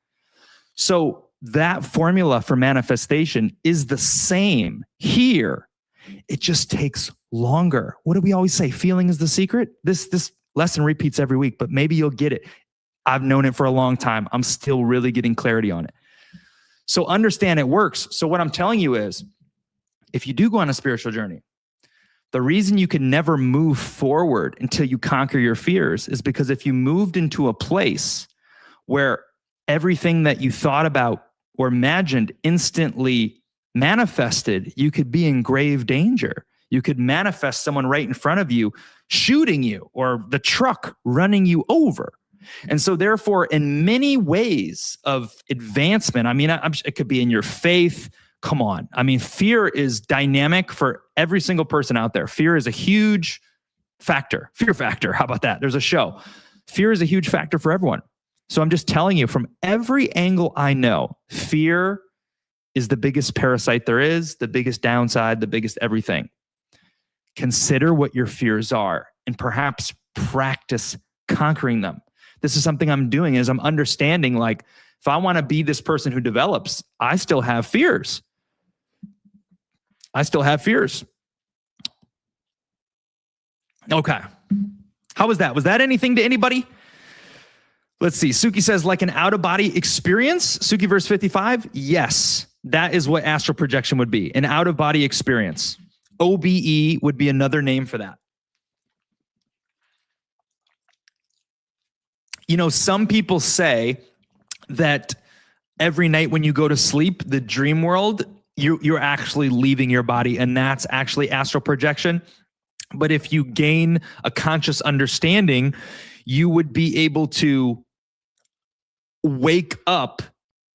[SPEAKER 3] So that formula for manifestation is the same here. It just takes longer. What do we always say? Feeling is the secret. This lesson repeats every week, but maybe you'll get it. I've known it for a long time. I'm still really getting clarity on it. So understand it works. So what I'm telling you is, if you do go on a spiritual journey, the reason you can never move forward until you conquer your fears is because if you moved into a place where everything that you thought about or imagined instantly manifested, you could be in grave danger. You could manifest someone right in front of you shooting you, or the truck running you over. And so therefore, in many ways of advancement, I mean, it could be in your faith. Come on. I mean, fear is dynamic for every single person out there. Fear is a huge factor. Fear factor. How about that? There's a show. Fear is a huge factor for everyone. So I'm just telling you, from every angle I know, fear is the biggest parasite there is, the biggest downside, the biggest everything. Consider what your fears are and perhaps practice conquering them. This is something I'm doing, is I'm understanding, like, if I want to be this person who develops, I still have fears. I still have fears. Okay. How was that? Was that anything to anybody? Let's see. Suki says, like an out-of-body experience. Suki, verse 55. Yes, that is what astral projection would be. An out-of-body experience. OBE would be another name for that. You know, some people say that every night when you go to sleep, the dream world, you're actually leaving your body, and that's actually astral projection. But if you gain a conscious understanding, you would be able to wake up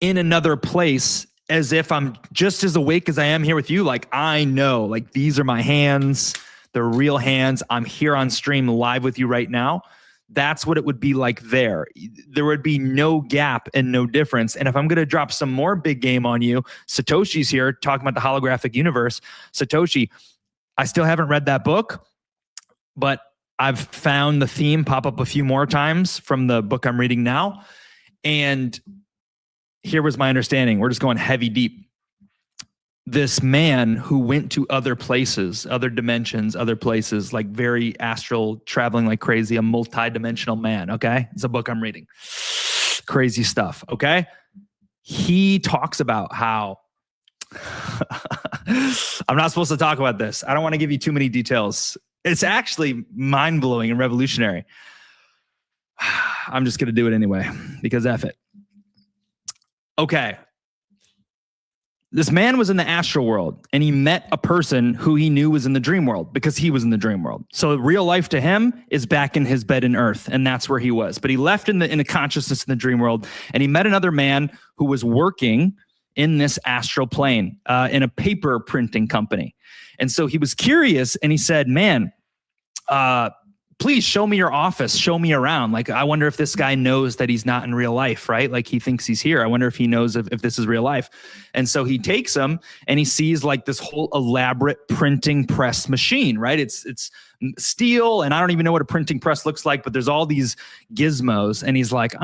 [SPEAKER 3] in another place as if I'm just as awake as I am here with you. Like, I know, like, these are my hands. They're real hands. I'm here on stream live with you right now. That's what it would be like there. There would be no gap and no difference. And if I'm going to drop some more big game on you, Satoshi's here talking about the holographic universe. Satoshi, I still haven't read that book, but I've found the theme pop up a few more times from the book I'm reading now. And here was my understanding. We're just going heavy deep. This man who went to other places, other dimensions, other places, like very astral, traveling like crazy, a multi-dimensional man, okay? It's a book I'm reading. Crazy stuff, okay? He talks about how I'm not supposed to talk about this. I don't want to give you too many details. It's actually mind-blowing and revolutionary. I'm just going to do it anyway because F it. Okay. This man was in the astral world and he met a person who he knew was in the dream world because he was in the dream world. So real life to him is back in his bed in earth, and that's where he was. But he left in the consciousness in the dream world, and he met another man who was working in this astral plane in a paper printing company. And so he was curious and he said, man, please show me your office, show me around. Like, I wonder if this guy knows that he's not in real life, right? Like, he thinks he's here. I wonder if he knows if this is real life. And so he takes him and he sees like this whole elaborate printing press machine, right? It's steel, and I don't even know what a printing press looks like, but there's all these gizmos. And he's like,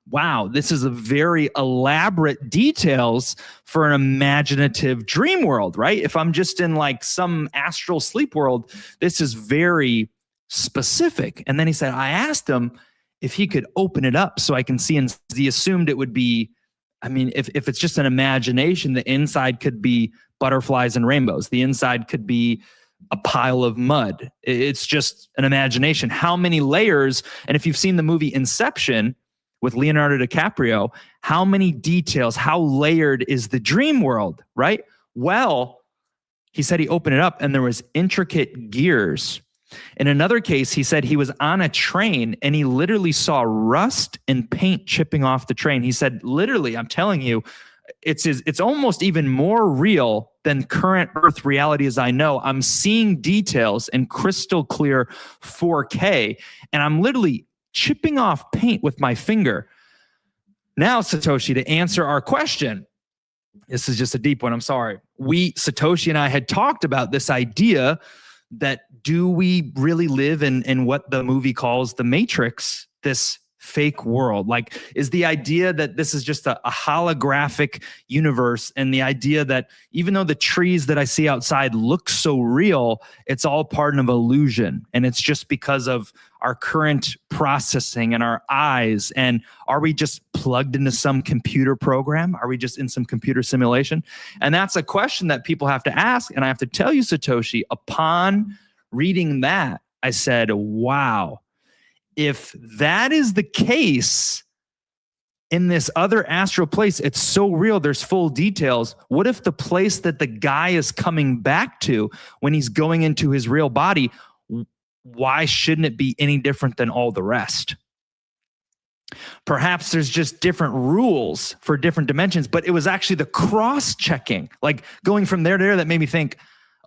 [SPEAKER 3] wow, this is a very elaborate details for an imaginative dream world, right? If I'm just in like some astral sleep world, this is very specific. And then he said, I asked him if he could open it up so I can see. And he assumed it would be, I mean, if it's just an imagination, the inside could be butterflies and rainbows. The inside could be a pile of mud. It's just an imagination. How many layers? And if you've seen the movie Inception with Leonardo DiCaprio, how many details, how layered is the dream world, right? Well, he said he opened it up and there was intricate gears. In another case, he said he was on a train and he literally saw rust and paint chipping off the train. He said, literally, I'm telling you, it's almost even more real than current Earth reality as I know. I'm seeing details in crystal clear 4K, and I'm literally chipping off paint with my finger. Now, Satoshi, to answer our question, this is just a deep one, I'm sorry. Satoshi and I had talked about this idea that do we really live in what the movie calls the Matrix, this fake world? Like, is the idea that this is just a holographic universe, and the idea that even though the trees that I see outside look so real, it's all part of illusion, and it's just because of our current processing and our eyes? And are we just plugged into some computer program? Are we just in some computer simulation? And that's a question that people have to ask. And I have to tell you, Satoshi, upon reading that, I said, wow, if that is the case in this other astral place, it's so real, there's full details. What if the place that the guy is coming back to when he's going into his real body, why shouldn't it be any different than all the rest? Perhaps there's just different rules for different dimensions, but it was actually the cross-checking, like going from there to there, that made me think,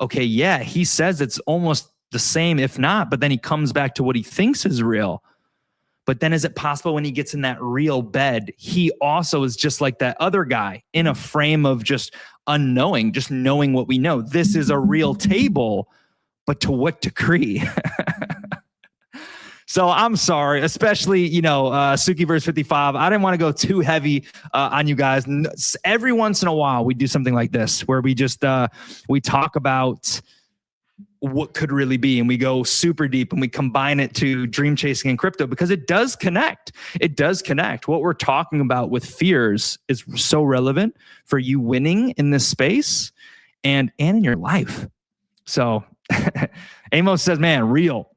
[SPEAKER 3] okay, yeah, he says it's almost the same, if not, but then he comes back to what he thinks is real. But then is it possible when he gets in that real bed, he also is just like that other guy in a frame of just unknowing, just knowing what we know? This is a real table, but to what degree? So I'm sorry, especially, Suki verse 55. I didn't want to go too heavy on you guys. Every once in a while, we do something like this where we just, we talk about what could really be, and we go super deep and we combine it to dream chasing and crypto, because it does connect. It does connect. What we're talking about with fears is so relevant for you winning in this space and in your life. So Amos says, man, real.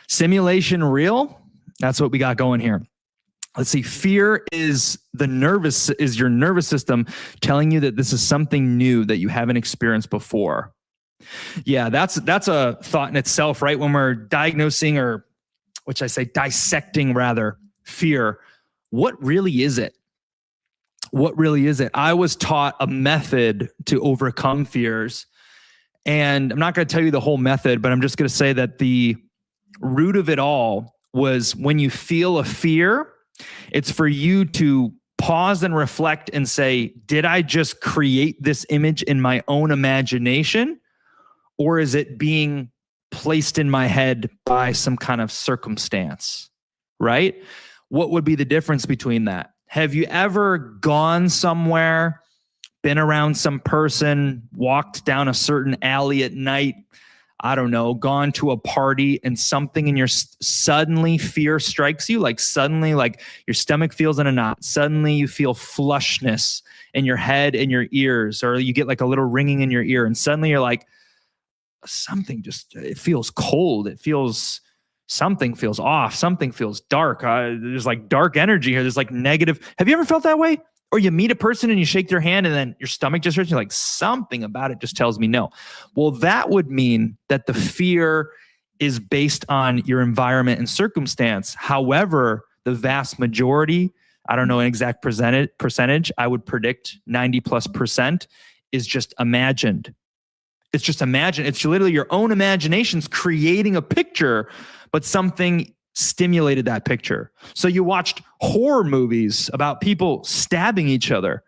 [SPEAKER 3] Simulation real. That's what we got going here. Let's see. Fear is your nervous system telling you that this is something new that you haven't experienced before. Yeah, that's a thought in itself, right? When we're dissecting rather, fear, what really is it? What really is it? I was taught a method to overcome fears, and I'm not going to tell you the whole method, but I'm just going to say that the root of it all was when you feel a fear, it's for you to pause and reflect and say, did I just create this image in my own imagination? Or is it being placed in my head by some kind of circumstance, right? What would be the difference between that? Have you ever gone somewhere, been around some person, walked down a certain alley at night, I don't know, gone to a party and something in your suddenly fear strikes you, like suddenly like your stomach feels in a knot, suddenly you feel flushness in your head and your ears, or you get like a little ringing in your ear, and suddenly you're like, something just, it feels cold, it feels, something feels off, something feels dark, there's like dark energy here, there's like negative. Have you ever felt that way? Or you meet a person and you shake their hand and then your stomach just hurts. You're like, something about it just tells me no. Well, that would mean that the fear is based on your environment and circumstance. However, the vast majority, I don't know an exact percentage, I would predict 90+% is just imagined. It's just imagined. It's literally your own imaginations creating a picture, but something stimulated that picture. So you watched horror movies about people stabbing each other,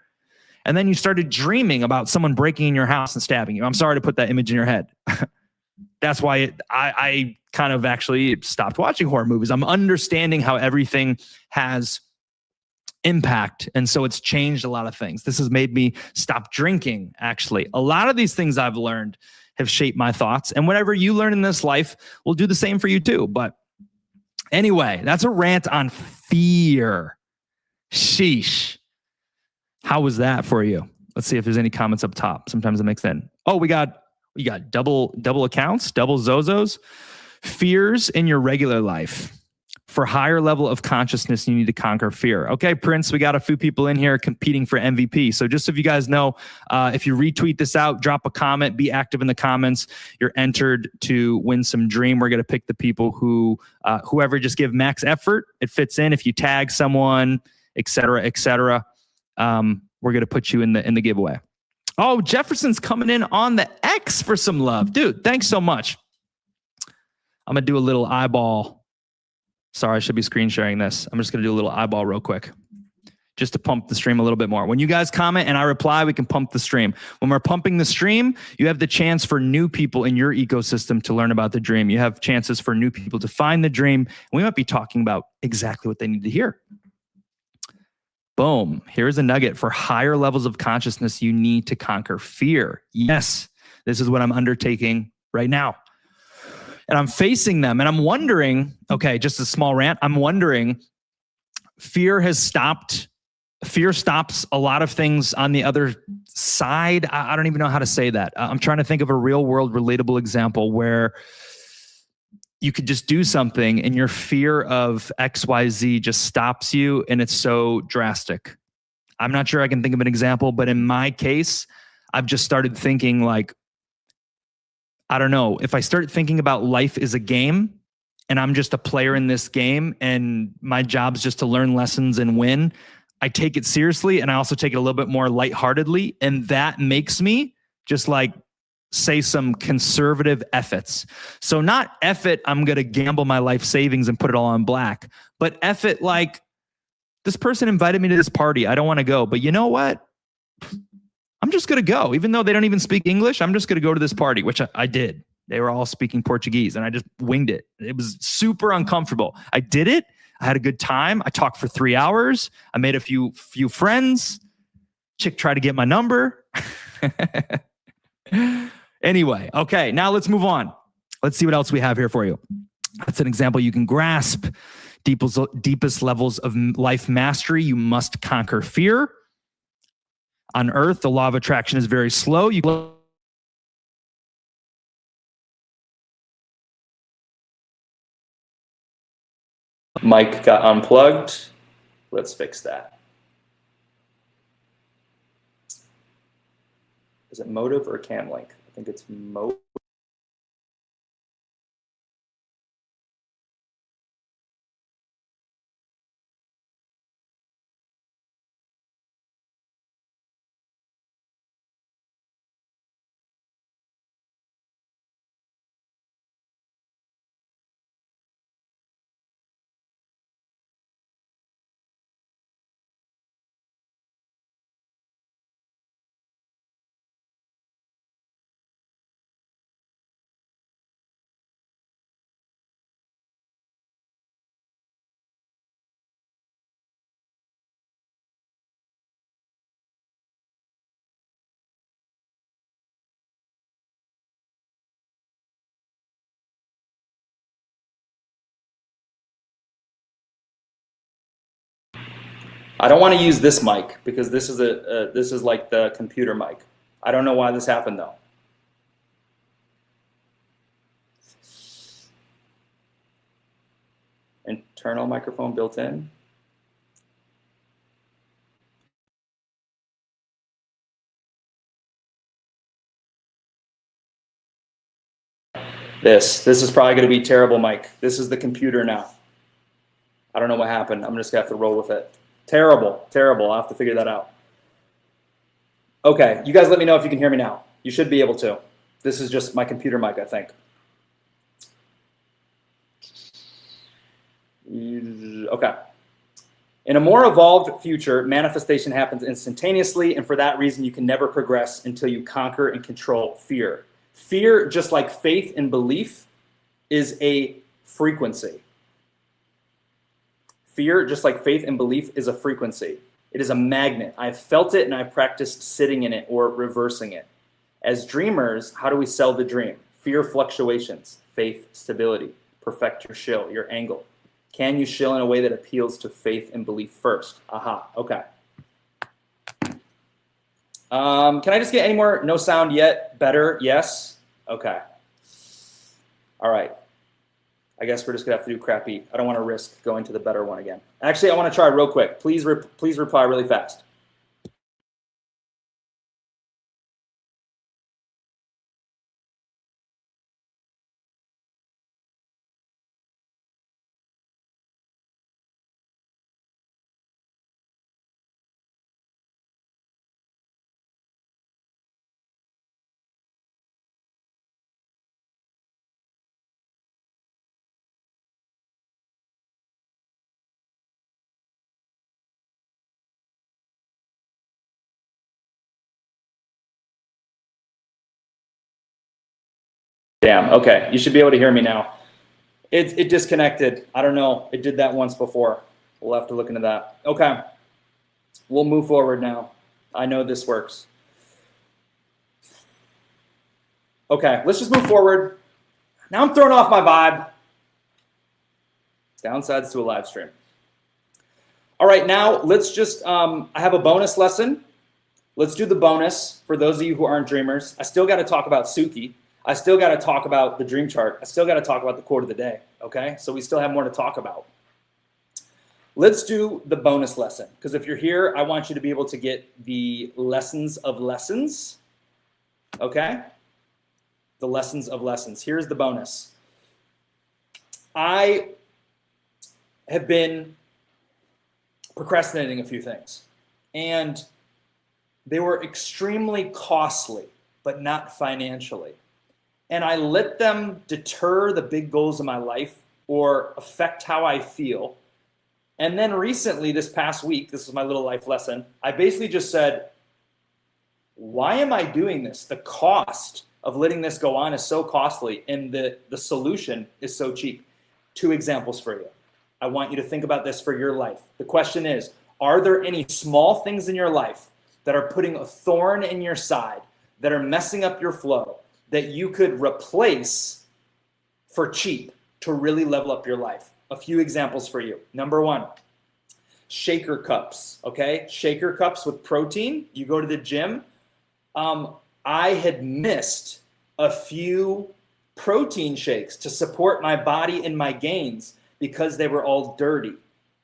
[SPEAKER 3] and then you started dreaming about someone breaking in your house and stabbing you. I'm sorry to put that image in your head. That's why I kind of actually stopped watching horror movies. I'm understanding how everything has impact, and so it's changed a lot of things. This has made me stop drinking, actually. A lot of these things I've learned have shaped my thoughts, and whatever you learn in this life will do the same for you too. But anyway, that's a rant on fear. Sheesh. How was that for you? Let's see if there's any comments up top. Sometimes it makes in. Oh, we got double accounts, double Zozos. Fears in your regular life. For higher level of consciousness, you need to conquer fear. Okay, Prince, we got a few people in here competing for MVP. So just so you guys know, if you retweet this out, drop a comment, be active in the comments, you're entered to win some Dream. We're going to pick the people who, whoever just give max effort, it fits in. If you tag someone, et cetera, we're going to put you in the giveaway. Oh, Jefferson's coming in on the X for some love. Dude, thanks so much. I'm going to do a little eyeball. Sorry, I should be screen sharing this. I'm just going to do a little eyeball real quick just to pump the stream a little bit more. When you guys comment and I reply, we can pump the stream. When we're pumping the stream, you have the chance for new people in your ecosystem to learn about the Dream. You have chances for new people to find the Dream. And we might be talking about exactly what they need to hear. Boom. Here's a nugget. For higher levels of consciousness, you need to conquer fear. Yes, this is what I'm undertaking right now. And I'm facing them and I'm wondering, okay, just a small rant. I'm wondering, fear stops a lot of things on the other side. I don't even know how to say that. I'm trying to think of a real world relatable example where you could just do something and your fear of XYZ just stops you and it's so drastic. I'm not sure I can think of an example, but in my case, I've just started thinking like, I don't know, if I start thinking about life as a game and I'm just a player in this game and my job's just to learn lessons and win, I take it seriously and I also take it a little bit more lightheartedly. And that makes me just like say some conservative efforts. So not effort, I'm going to gamble my life savings and put it all on black, but effort like this person invited me to this party. I don't want to go, but you know what? I'm just going to go. Even though they don't even speak English, I'm just going to go to this party, which I did. They were all speaking Portuguese and I just winged it. It was super uncomfortable. I did it. I had a good time. I talked for 3 hours. I made a few friends. Chick tried to get my number. Anyway, okay, now let's move on. Let's see what else we have here for you. That's an example you can grasp. Deepest levels of life mastery. You must conquer fear. On Earth, the law of attraction is very slow. Mike got unplugged. Let's fix that. Is it Motive or Camlink? I think it's Motive.
[SPEAKER 2] I don't want to use this mic because this is like the computer mic. I don't know why this happened though. Internal microphone built in. This is probably going to be terrible, Mike. This is the computer now. I don't know what happened. I'm just going to have to roll with it. Terrible, terrible. I'll have to figure that out. Okay, you guys let me know if you can hear me now. You should be able to. This is just my computer mic, I think. Okay. In a more evolved future, manifestation happens instantaneously, and for that reason, you can never progress until you conquer and control fear. Fear, just like faith and belief, is a frequency. Fear, just like faith and belief, is a frequency. It is a magnet. I've felt it and I've practiced sitting in it or reversing it. As dreamers, how do we sell the dream? Fear fluctuations, faith stability. Perfect your shill, your angle. Can you shill in a way that appeals to faith and belief first? Aha, okay. Can I just get any more? No sound yet? Better? Yes? Okay. All right. I guess we're just gonna have to do crappy. I don't want to risk going to the better one again. Actually, I want to try real quick. Please reply really fast. Damn, okay. You should be able to hear me now. It disconnected. I don't know. It did that once before. We'll have to look into that. Okay. We'll move forward now. I know this works. Okay, let's just move forward. Now I'm throwing off my vibe. Downsides to a live stream. All right, now let's just, I have a bonus lesson. Let's do the bonus for those of you who aren't dreamers. I still got to talk about Suki. I still got to talk about the dream chart. I still got to talk about the quote of the day, okay? So we still have more to talk about. Let's do the bonus lesson, because if you're here, I want you to be able to get the lessons of lessons, okay? The lessons of lessons. Here's the bonus. I have been procrastinating a few things, and they were extremely costly, but not financially. And I let them deter the big goals of my life or affect how I feel. And then recently, this past week, this was my little life lesson, I basically just said, why am I doing this? The cost of letting this go on is so costly, and the solution is so cheap. 2 examples for you. I want you to think about this for your life. The question is, are there any small things in your life that are putting a thorn in your side, that are messing up your flow, that you could replace for cheap to really level up your life? A few examples for you. Number 1, shaker cups, okay? Shaker cups with protein. You go to the gym. I had missed a few protein shakes to support my body and my gains because they were all dirty.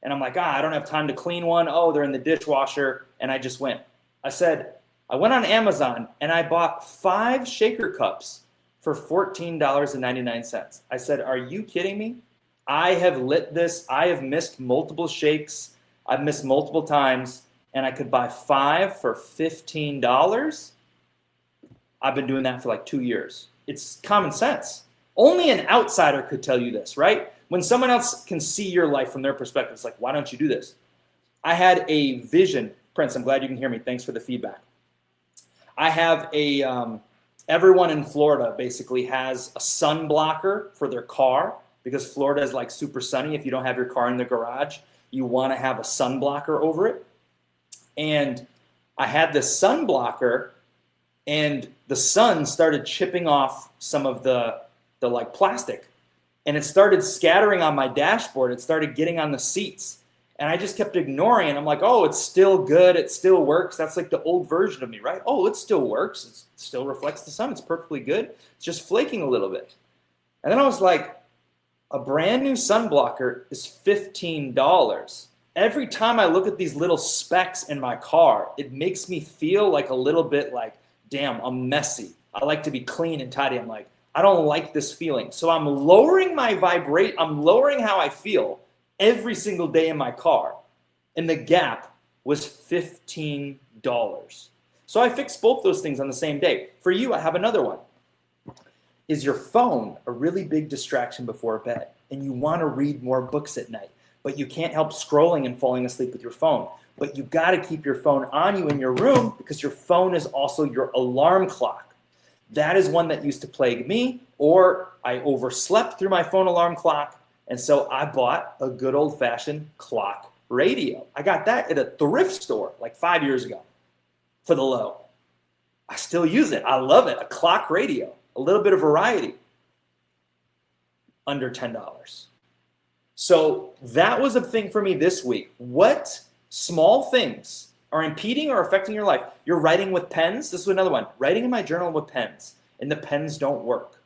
[SPEAKER 2] And I'm like, I don't have time to clean one. Oh, they're in the dishwasher. And I just went. I went on Amazon and I bought 5 shaker cups for $14.99. I said, are you kidding me? I have lit this. I have missed multiple shakes. I've missed multiple times, and I could buy 5 for $15. I've been doing that for like 2 years. It's common sense. Only an outsider could tell you this, right? When someone else can see your life from their perspective, it's like, why don't you do this? I had a vision. Prince, I'm glad you can hear me. Thanks for the feedback. I have a, everyone in Florida basically has a sun blocker for their car, because Florida is like super sunny. If you don't have your car in the garage, you want to have a sun blocker over it. And I had this sun blocker, and the sun started chipping off some of the like plastic, and it started scattering on my dashboard. It started getting on the seats, And I just kept ignoring it. I'm like, oh, it's still good. It still works. That's like the old version of me, right? Oh, it still works. It still reflects the sun. It's perfectly good. It's just flaking a little bit. And then I was like, a brand new sun blocker is $15. Every time I look at these little specks in my car, it makes me feel like a little bit like, damn, I'm messy. I like to be clean and tidy. I'm like, I don't like this feeling. So I'm lowering I'm lowering how I feel every single day in my car. And the gap was $15. So I fixed both those things on the same day. For you, I have another one. Is your phone a really big distraction before bed? And you want to read more books at night, but you can't help scrolling and falling asleep with your phone. But you got to keep your phone on you in your room because your phone is also your alarm clock. That is one that used to plague me, or I overslept through my phone alarm clock. And so I bought a good old-fashioned clock radio. I got that at a thrift store like 5 years ago for the low. I still use it. I love it. A clock radio, a little bit of variety, under $10. So that was a thing for me this week. What small things are impeding or affecting your life? You're writing with pens. This is another one. Writing in my journal with pens, and the pens don't work.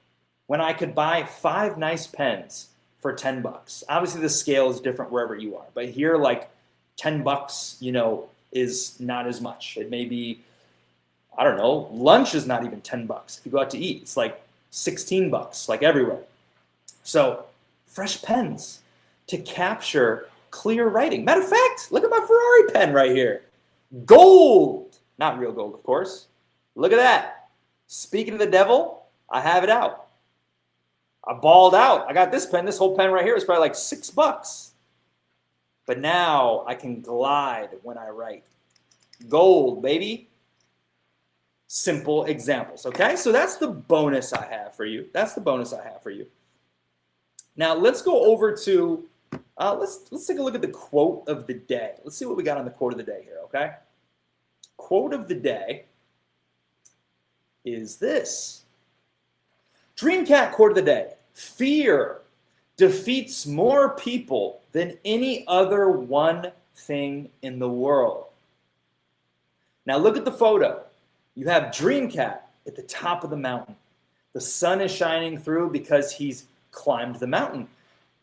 [SPEAKER 2] When I could buy 5 nice pens for $10. Obviously, the scale is different wherever you are, but here, like $10, is not as much. It may be, I don't know, lunch is not even $10. If you go out to eat, it's like $16, like everywhere. So, fresh pens to capture clear writing. Matter of fact, look at my Ferrari pen right here. Gold. Not real gold, of course. Look at that. Speaking of the devil, I have it out. I balled out. I got this pen. This whole pen right here is probably like $6. But now I can glide when I write. Gold, baby. Simple examples, okay? So that's the bonus I have for you. Now let's go over to, let's take a look at the quote of the day. Let's see what we got on the quote of the day here, okay? Quote of the day is this. Dreamcat quote of the day. Fear defeats more people than any other one thing in the world. Now look at the photo. You have Dreamcat at the top of the mountain. The sun is shining through because he's climbed the mountain.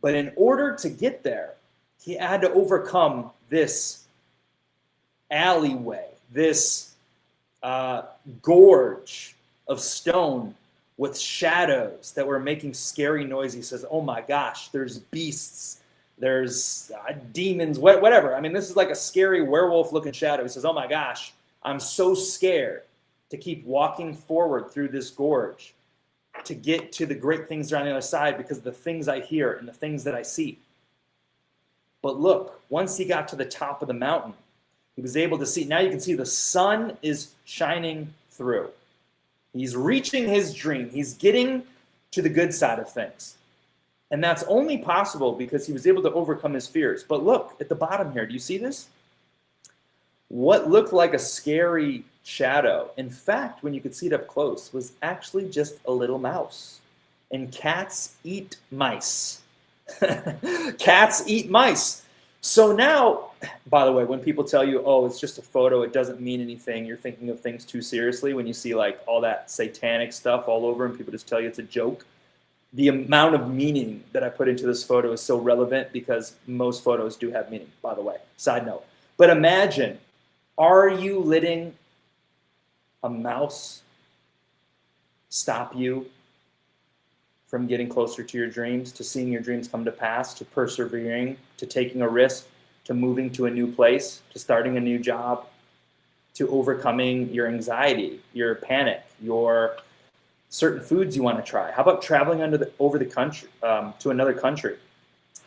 [SPEAKER 2] But in order to get there, he had to overcome this alleyway, this gorge of stone with shadows that were making scary noise. He says, oh my gosh, there's beasts, there's demons, whatever. I mean, this is like a scary werewolf looking shadow. He says, oh my gosh, I'm so scared to keep walking forward through this gorge to get to the great things that are on the other side because of the things I hear and the things that I see. But look, once he got to the top of the mountain, he was able to see. Now you can see the sun is shining through. He's reaching his dream. He's getting to the good side of things. And that's only possible because he was able to overcome his fears. But look at the bottom here. Do you see this? What looked like a scary shadow, in fact, when you could see it up close, was actually just a little mouse. And cats eat mice. Cats eat mice. So now, by the way, when people tell you, oh, it's just a photo, it doesn't mean anything, you're thinking of things too seriously. When you see like all that satanic stuff all over and people just tell you it's a joke, the amount of meaning that I put into this photo is so relevant because most photos do have meaning, by the way. Side note. But imagine, are you letting a mouse stop you from getting closer to your dreams, to seeing your dreams come to pass, to persevering, to taking a risk, to moving to a new place, to starting a new job, to overcoming your anxiety, your panic, your certain foods you want to try? How about traveling over the country, to another country?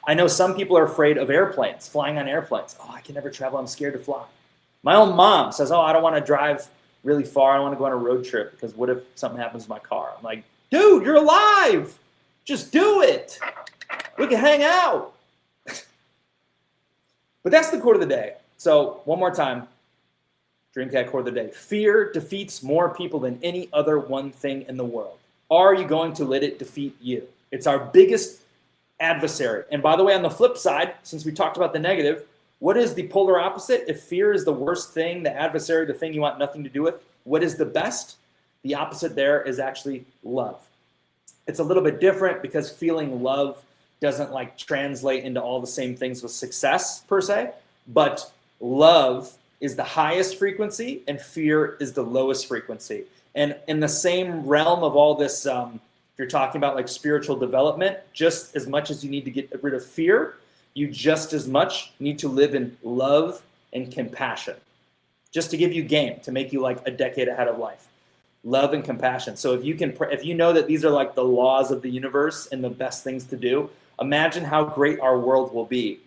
[SPEAKER 2] I know some people are afraid of airplanes, flying on airplanes. Oh, I can never travel. I'm scared to fly. My own mom says, oh, I don't want to drive really far. I don't want to go on a road trip because what if something happens to my car? I'm like, dude, you're alive. Just do it. We can hang out. But that's the quote of the day. So one more time, Dreamcat quote of the day. Fear defeats more people than any other one thing in the world. Are you going to let it defeat you? It's our biggest adversary. And by the way, on the flip side, since we talked about the negative,
[SPEAKER 4] What is the polar opposite? If fear is the worst thing, the adversary, the thing you want nothing to do with, what is the best? The opposite there is actually love. It's a little bit different because feeling love doesn't like translate into all the same things with success per se, but love is the highest frequency and fear is the lowest frequency. And in the same realm of all this, if you're talking about like spiritual development, just as much as you need to get rid of fear, you just as much need to live in love and compassion. Just to give you game, to make you like a decade ahead of life. Love and compassion. So if you can, if you know that these are like the laws of the universe and the best things to do, imagine how great our world will be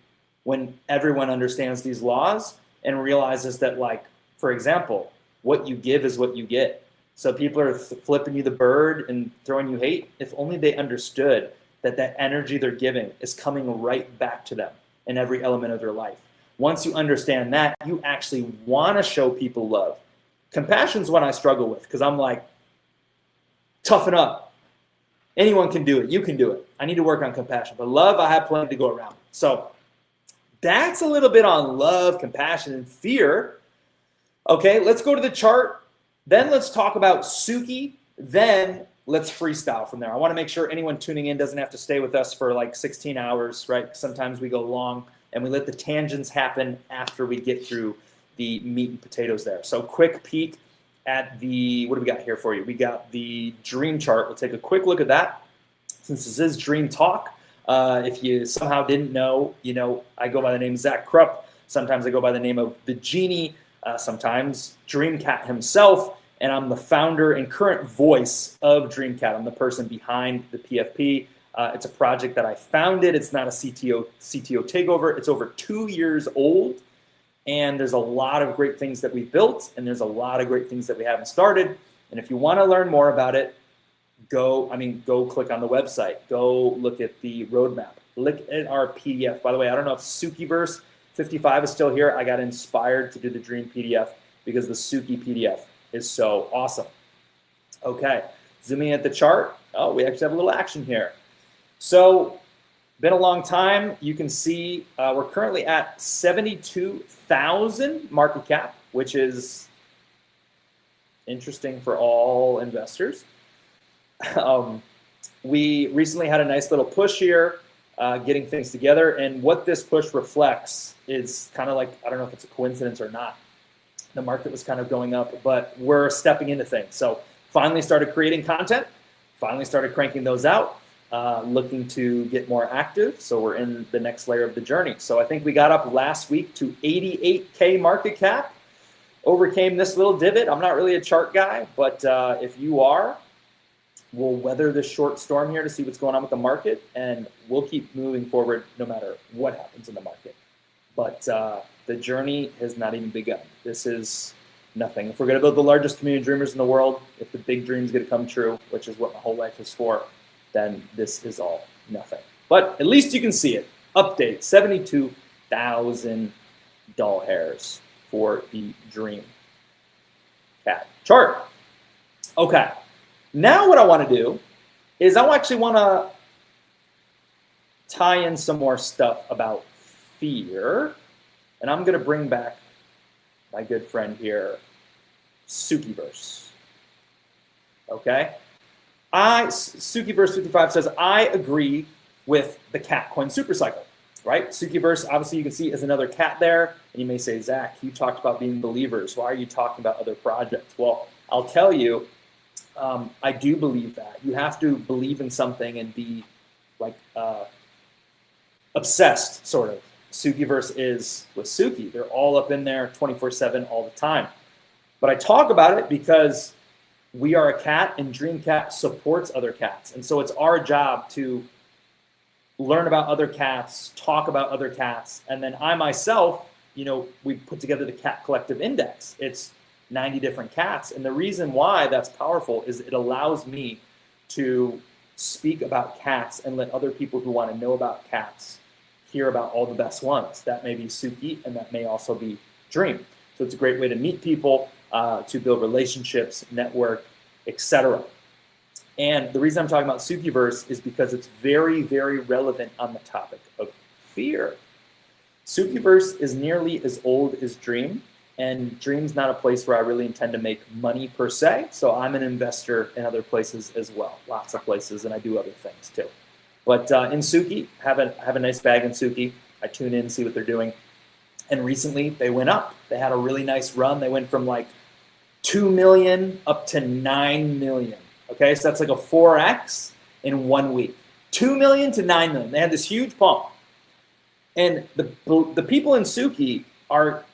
[SPEAKER 4] when everyone understands these laws and realizes that, like, for example, what you give is what you get. So people are flipping you the bird and throwing you hate. If only they understood that that energy they're giving is coming right back to them in every element of their life. Once you understand that, you actually want to show people love. Compassion is what I struggle with because I'm like, toughen up. Anyone can do it. You can do it. I need to work on compassion. But love, I have plenty to go around. So that's a little bit on love, compassion, and fear. Okay, let's go to the chart. Then let's talk about Suki. Then let's freestyle from there. I want to make sure anyone tuning in doesn't have to stay with us for like 16 hours, right? Sometimes we go long and we let the tangents happen after we get through the meat and potatoes there. So quick peek at the, what do we got here for you? We got the dream chart. We'll take a quick look at that since this is Dream Talk. If you somehow didn't know, you know, I go by the name Zach Krupp. Sometimes I go by the name of the Genie, sometimes Dreamcat himself, and I'm the founder and current voice of Dreamcat. I'm the person behind the PFP. It's a project that I founded. It's not a CTO takeover. It's over 2 years old. And there's a lot of great things that we've built, and there's a lot of great things that we haven't started. And if you want to learn more about it, go click on the website. Go look at the roadmap. Look at our PDF. By the way, I don't know if Sukiverse 55 is still here. I got inspired to do the Dream PDF because the Suki PDF is so awesome. Okay, zooming at the chart. Oh, we actually have a little action here. So, been a long time. You can see we're currently at 72,000 market cap, which is interesting for all investors. We recently had a nice little push here, getting things together. And what this push reflects is kind of like, I don't know if it's a coincidence or not. The market was kind of going up, but we're stepping into things. So finally started creating content, finally started cranking those out. Looking to get more active, so we're in the next layer of the journey. So I think we got up last week to 88K market cap, overcame this little divot. I'm not really a chart guy, but if you are, we'll weather this short storm here to see what's going on with the market, and we'll keep moving forward no matter what happens in the market. But the journey has not even begun. This is nothing. If we're going to build the largest community of dreamers in the world, if the big dreams get to come true, which is what my whole life is for, then this is all nothing. But at least you can see it. Update, 72,000 doll hairs for the Dream Cat chart. Okay, now what I want to do is I actually want to tie in some more stuff about fear. And I'm going to bring back my good friend here, Sukiverse. Okay? Sukiverse 55 says, I agree with the cat coin supercycle, right? Sukiverse, obviously you can see is another cat there. And you may say, Zach, you talked about being believers. Why are you talking about other projects? Well, I'll tell you, I do believe that. You have to believe in something and be like obsessed, sort of. Sukiverse is with Suki. They're all up in there 24/7 all the time. But I talk about it because we are a cat and Dreamcat supports other cats. And so it's our job to learn about other cats, talk about other cats. And then I myself, you know, we put together the Cat Collective Index. It's 90 different cats. And the reason why that's powerful is it allows me to speak about cats and let other people who want to know about cats hear about all the best ones. That may be Suki and that may also be Dream. So it's a great way to meet people, to build relationships, network, etc. And the reason I'm talking about Sukiverse is because it's very, very relevant on the topic of fear. Sukiverse is nearly as old as Dream, and Dream's not a place where I really intend to make money per se, so I'm an investor in other places as well, lots of places, and I do other things too. But in Suki, have a nice bag in Suki. I tune in, see what they're doing. And recently they went up. They had a really nice run. They went from like 2 million up to 9 million. Okay, so that's like a 4x in 1 week. 2 million to 9 million. They had this huge pump. And the people in Suki are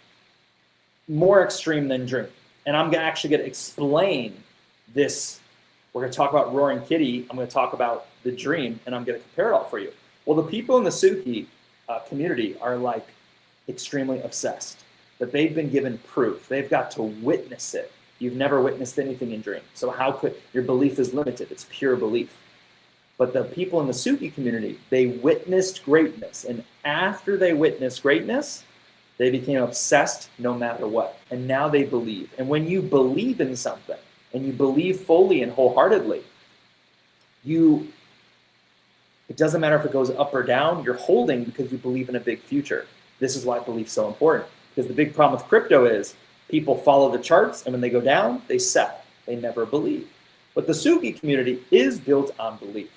[SPEAKER 4] more extreme than Dream. And I'm actually going to explain this. We're going to talk about Roaring Kitty. I'm going to talk about the Dream, and I'm going to compare it all for you. Well, the people in the Suki community are like extremely obsessed, but they've been given proof. They've got to witness it. You've never witnessed anything in Dream. So how could your belief is limited? It's pure belief. But the people in the Suki community, they witnessed greatness. And after they witnessed greatness, they became obsessed no matter what. And now they believe. And when you believe in something, and you believe fully and wholeheartedly, it doesn't matter if it goes up or down, you're holding because you believe in a big future. This is why belief's so important. Because the big problem with crypto is people follow the charts, and when they go down, they sell. They never believe. But the Suki community is built on belief.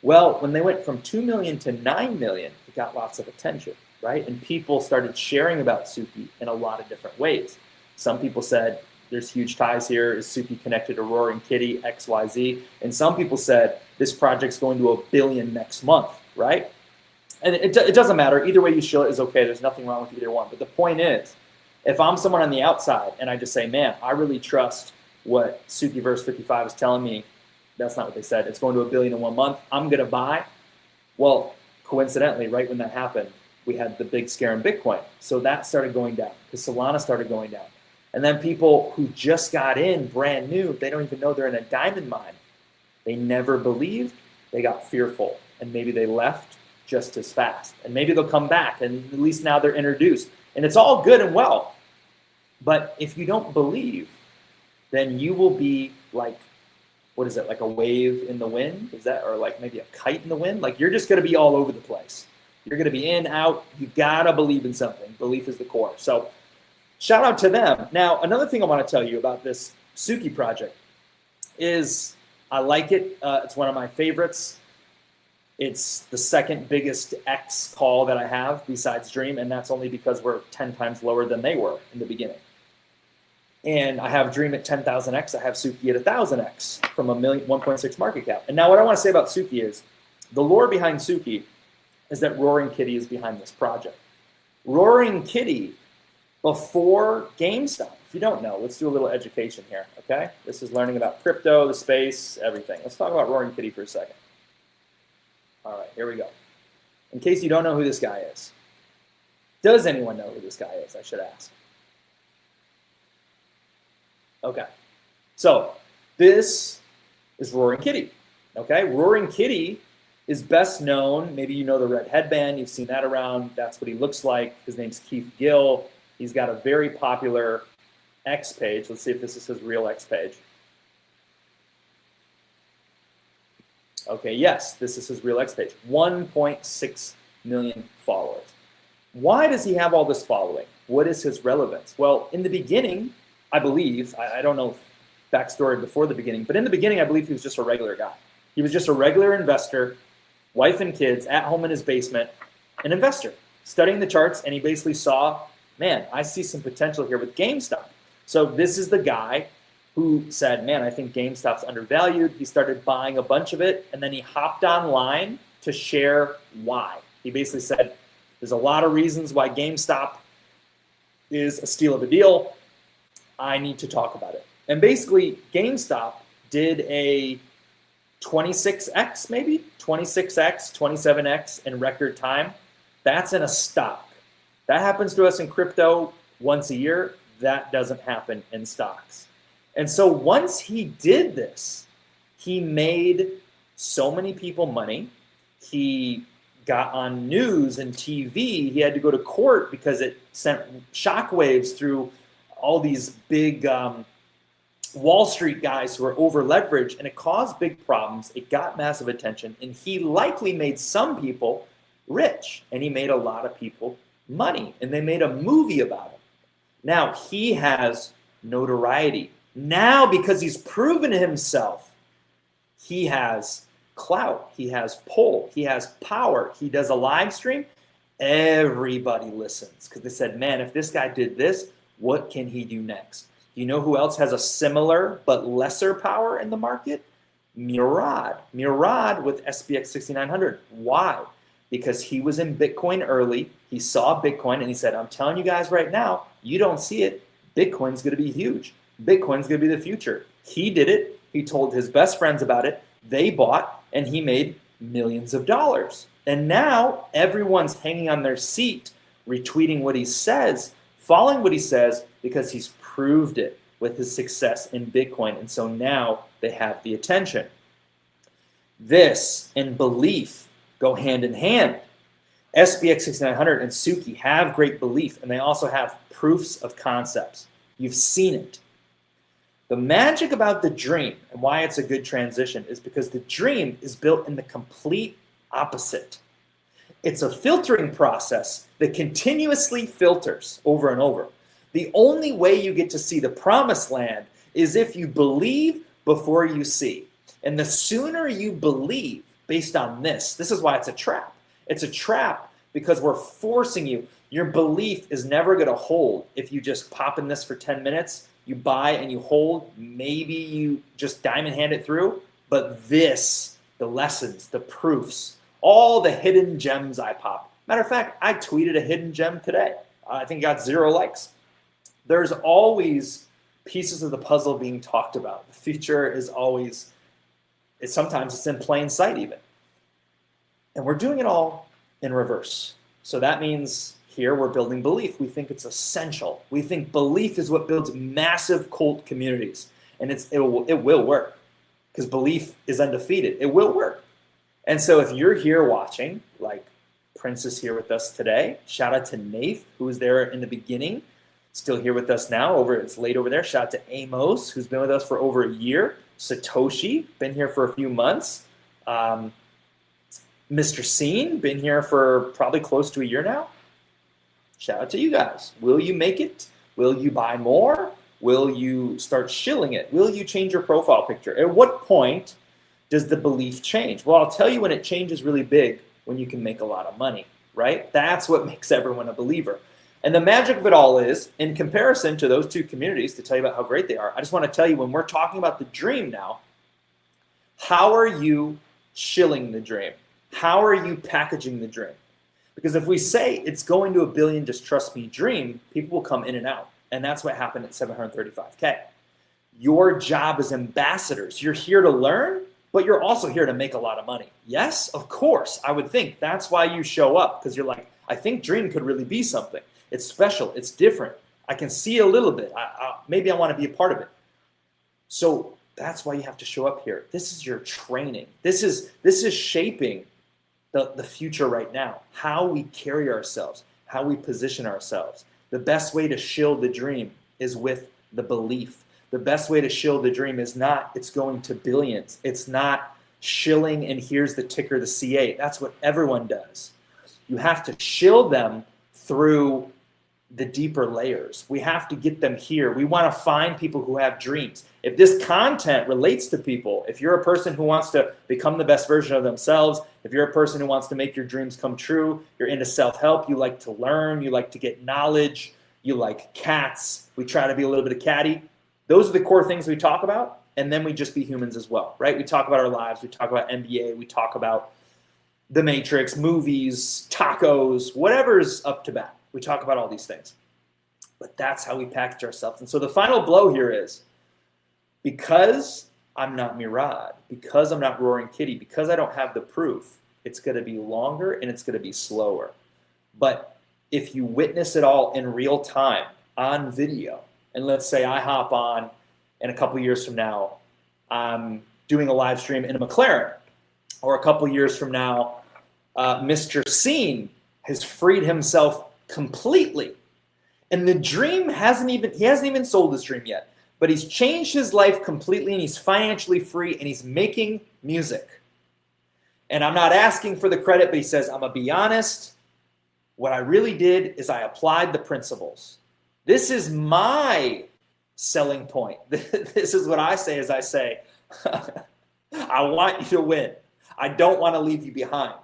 [SPEAKER 4] Well, when they went from 2 million to 9 million, it got lots of attention, right? And people started sharing about Suki in a lot of different ways. Some people said, there's huge ties here. Is Suki connected to Roaring Kitty, XYZ? And some people said, this project's going to $1 billion next month, right? And it doesn't matter. Either way you show it is okay. There's nothing wrong with either one. But the point is, if I'm someone on the outside and I just say, man, I really trust what Sukiverse 55 is telling me, that's not what they said. It's going to $1 billion in 1 month. I'm going to buy. Well, coincidentally, right when that happened, we had the big scare in Bitcoin. So that started going down because Solana started going down. And then people who just got in brand new, they don't even know they're in a diamond mine. They never believed. They got fearful. And maybe they left just as fast. And maybe they'll come back. And at least now they're introduced. And it's all good and well. But if you don't believe, then you will be like, what is it, like a wave in the wind? Is that, or like maybe a kite in the wind? Like you're just going to be all over the place. You're going to be in, out. You got to believe in something. Belief is the core. So shout out to them. Now, another thing I want to tell you about this Suki project is I like it. It's one of my favorites. It's the second biggest X call that I have besides Dream, and that's only because we're 10 times lower than they were in the beginning. And I have Dream at 10,000X. I have Suki at 1,000X from 1.6 market cap. And now what I want to say about Suki is the lore behind Suki is that Roaring Kitty is behind this project. Roaring Kitty, before GameStop, if you don't know, let's do a little education here, okay? This is learning about crypto, the space, everything. Let's talk about Roaring Kitty for a second. All right, here we go. In case you don't know who this guy is. Does anyone know who this guy is, I should ask? Okay, so this is Roaring Kitty, okay? Roaring Kitty is best known, maybe you know the red headband, you've seen that around, that's what he looks like. His name's Keith Gill. He's got a very popular X page. Let's see if this is his real X page. Okay, yes, this is his real X page. 1.6 million followers. Why does he have all this following? What is his relevance? Well, in the beginning, I believe, I don't know backstory before the beginning, but in the beginning, I believe he was just a regular guy. He was just a regular investor, wife and kids, at home in his basement, an investor, studying the charts, and he basically saw, man, I see some potential here with GameStop. So this is the guy who said, man, I think GameStop's undervalued. He started buying a bunch of it, and then he hopped online to share why. He basically said, there's a lot of reasons why GameStop is a steal of a deal. I need to talk about it. And basically, GameStop did a 26x, maybe 26x, 27x in record time. That's in a stock. That happens to us in crypto once a year. That doesn't happen in stocks. And so once he did this, he made so many people money. He got on news and TV. He had to go to court because it sent shockwaves through all these big Wall Street guys who are over leveraged, and it caused big problems. It got massive attention, and he likely made some people rich, and he made a lot of people money, and they made a movie about him. Now he has notoriety. Now, because he's proven himself, he has clout, he has pull, he has power. He does a live stream, everybody listens because they said, man, if this guy did this, what can he do next? You know who else has a similar but lesser power in the market? Murad. Murad with SPX 6900. Why? Because he was in Bitcoin early. He saw Bitcoin and he said, I'm telling you guys right now, you don't see it. Bitcoin's going to be huge. Bitcoin's going to be the future. He did it. He told his best friends about it. They bought and he made millions of dollars. And now everyone's hanging on their seat, retweeting what he says, following what he says, because he's proved it with his success in Bitcoin. And so now they have the attention. This and belief go hand in hand. SPX 6900 and Suki have great belief, and they also have proofs of concepts. You've seen it. The magic about the dream and why it's a good transition is because the dream is built in the complete opposite. It's a filtering process that continuously filters over and over. The only way you get to see the promised land is if you believe before you see. And the sooner you believe based on this is why it's a trap. It's a trap because we're forcing you. Your belief is never going to hold if you just pop in this for 10 minutes, you buy and you hold, maybe you just diamond hand it through. But this, the lessons, the proofs, all the hidden gems I pop. Matter of fact, I tweeted a hidden gem today. I think it got 0 likes. There's always pieces of the puzzle being talked about. The future is always, sometimes it's in plain sight even. And we're doing it all in reverse. So that means here we're building belief. We think it's essential. We think belief is what builds massive cult communities. And it will work because belief is undefeated. It will work. And so if you're here watching, like Prince is here with us today, shout out to Nath, who was there in the beginning, still here with us now. It's late over there. Shout out to Amos, who's been with us for over a year. Satoshi, been here for a few months. Mr. Scene, been here for probably close to a year now. Shout out to you guys. Will you make it? Will you buy more? Will you start shilling it? Will you change your profile picture? At what point does the belief change? Well, I'll tell you when it changes really big, when you can make a lot of money, right? That's what makes everyone a believer. And the magic of it all is, in comparison to those two communities, to tell you about how great they are, I just want to tell you, when we're talking about the dream now, how are you shilling the dream? How are you packaging the dream? Because if we say it's going to $1 billion, just trust me dream, people will come in and out. And that's what happened at 735K. Your job as ambassadors, you're here to learn, but you're also here to make a lot of money. Yes, of course, I would think that's why you show up, because you're like, I think dream could really be something. It's special, it's different. I can see a little bit. Maybe I want to be a part of it. So that's why you have to show up here. This is your training. This is shaping the future right now. How we carry ourselves, how we position ourselves. The best way to shill the dream is with the belief. The best way to shill the dream is not, it's going to billions. It's not shilling and here's the ticker, the C8. That's what everyone does. You have to shill them through the deeper layers. We have to get them here. We want to find people who have dreams. If this content relates to people, if you're a person who wants to become the best version of themselves, if you're a person who wants to make your dreams come true, you're into self-help, you like to learn, you like to get knowledge, you like cats, we try to be a little bit of catty. Those are the core things we talk about, and then we just be humans as well, right? We talk about our lives, we talk about NBA, we talk about The Matrix, movies, tacos, whatever's up to bat. We talk about all these things. But that's how we package ourselves. And so the final blow here is, because I'm not Murad, because I'm not Roaring Kitty, because I don't have the proof, it's going to be longer and it's going to be slower. But if you witness it all in real time on video, and let's say I hop on and a couple years from now, I'm doing a live stream in a McLaren, or a couple years from now, Mr. Scene has freed himself completely. And the dream he hasn't even sold his dream yet, but he's changed his life completely and he's financially free and he's making music. And I'm not asking for the credit, but he says, I'm gonna be honest, What I really did is I applied the principles. This is my selling point. This is what I say as I say, I want you to win. I don't want to leave you behind.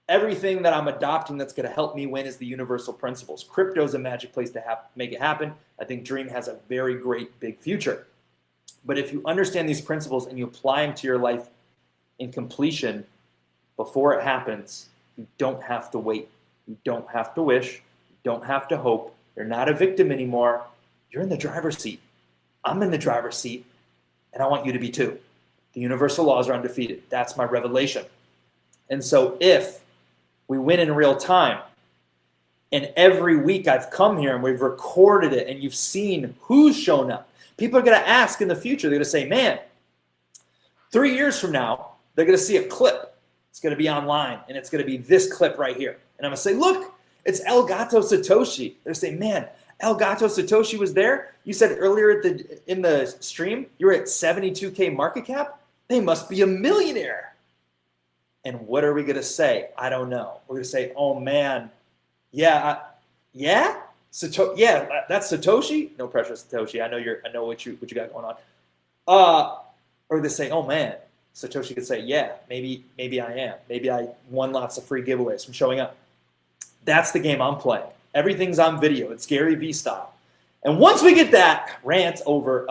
[SPEAKER 4] Everything that I'm adopting that's going to help me win is the universal principles. Crypto is a magic place to make it happen. I think Dream has a very great big future. But if you understand these principles and you apply them to your life in completion before it happens, you don't have to wait. You don't have to wish. You don't have to hope. You're not a victim anymore. You're in the driver's seat. I'm in the driver's seat, and I want you to be too. The universal laws are undefeated. That's my revelation. And so if we win in real time, and every week I've come here and we've recorded it and you've seen who's shown up, people are going to ask in the future, they're going to say, man, 3 years from now, they're going to see a clip. It's going to be online, and it's going to be this clip right here. And I'm going to say, look, it's El Gato Satoshi. They're saying, man, El Gato Satoshi was there. You said earlier in the stream, you were at 72K market cap. They must be a millionaire. And what are we going to say? I don't know. We're going to say, oh, man, yeah, that's Satoshi. No pressure, Satoshi. I know what you got going on. Or they say, oh, man, Satoshi could say, yeah, maybe I am. Maybe I won lots of free giveaways from showing up. That's the game I'm playing. Everything's on video. It's Gary Vee style. And once we get that rant over,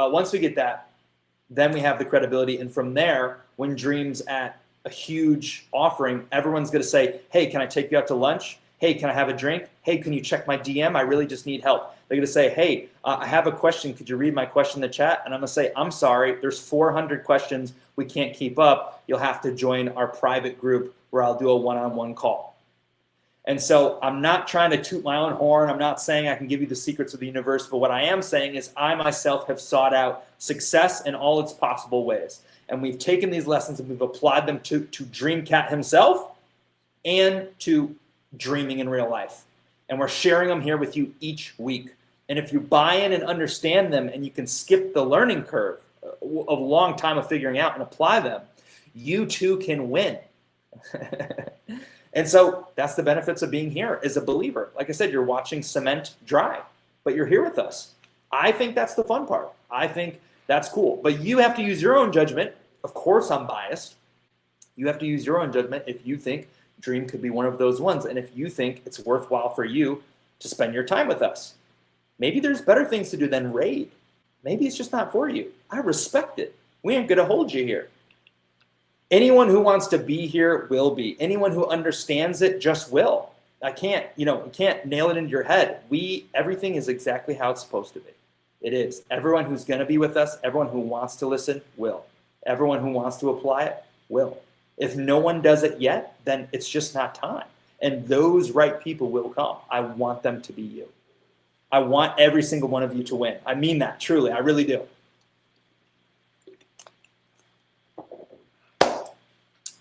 [SPEAKER 4] then we have the credibility. And from there, when Dream's at a huge offering, everyone's going to say, hey, can I take you out to lunch? Hey, can I have a drink? Hey, can you check my DM? I really just need help. They're going to say, hey, I have a question. Could you read my question in the chat? And I'm going to say, I'm sorry. There's 400 questions. We can't keep up. You'll have to join our private group where I'll do a one-on-one call. And so I'm not trying to toot my own horn. I'm not saying I can give you the secrets of the universe. But what I am saying is I myself have sought out success in all its possible ways. And we've taken these lessons and we've applied them to Dreamcat himself and to dreaming in real life. And we're sharing them here with you each week. And if you buy in and understand them and you can skip the learning curve of a long time of figuring out and apply them, you too can win. And so that's the benefits of being here as a believer. Like I said, you're watching cement dry, but you're here with us. I think that's the fun part. I think that's cool. But you have to use your own judgment. Of course, I'm biased. You have to use your own judgment if you think Dream could be one of those ones. And if you think it's worthwhile for you to spend your time with us. Maybe there's better things to do than raid. Maybe it's just not for you. I respect it. We ain't going to hold you here. Anyone who wants to be here will be. Anyone who understands it just will. You can't nail it into your head. Everything is exactly how it's supposed to be. It is. Everyone who's going to be with us, everyone who wants to listen will. Everyone who wants to apply it will. If no one does it yet, then it's just not time. And those right people will come. I want them to be you. I want every single one of you to win. I mean that, truly. I really do.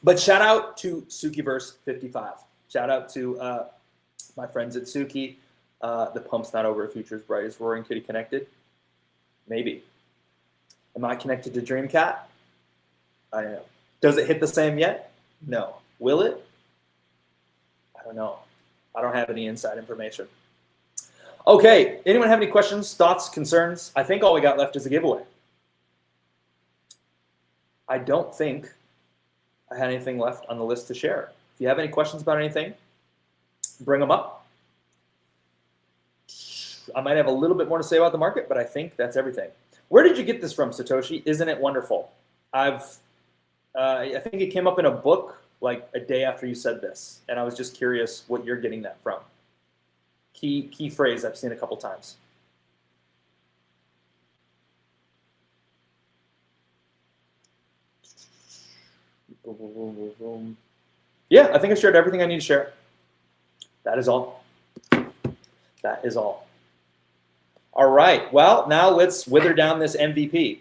[SPEAKER 4] But shout out to Sukiverse55. Shout out to my friends at Suki. The pump's not over. Future's bright as Roaring Kitty connected. Maybe. Am I connected to Dreamcat? I am. Does it hit the same yet? No. Will it? I don't know. I don't have any inside information. Okay. Anyone have any questions, thoughts, concerns? I think all we got left is a giveaway. I don't think I had anything left on the list to share. If you have any questions about anything, bring them up. I might have a little bit more to say about the market, but I think that's everything. Where did you get this from, Satoshi? Isn't it wonderful? I think it came up in a book like a day after you said this, and I was just curious what you're getting that from. Key phrase I've seen a couple times. Yeah, I think I shared everything I need to share. That is all. That is all. All right. Well, now let's wither down this MVP.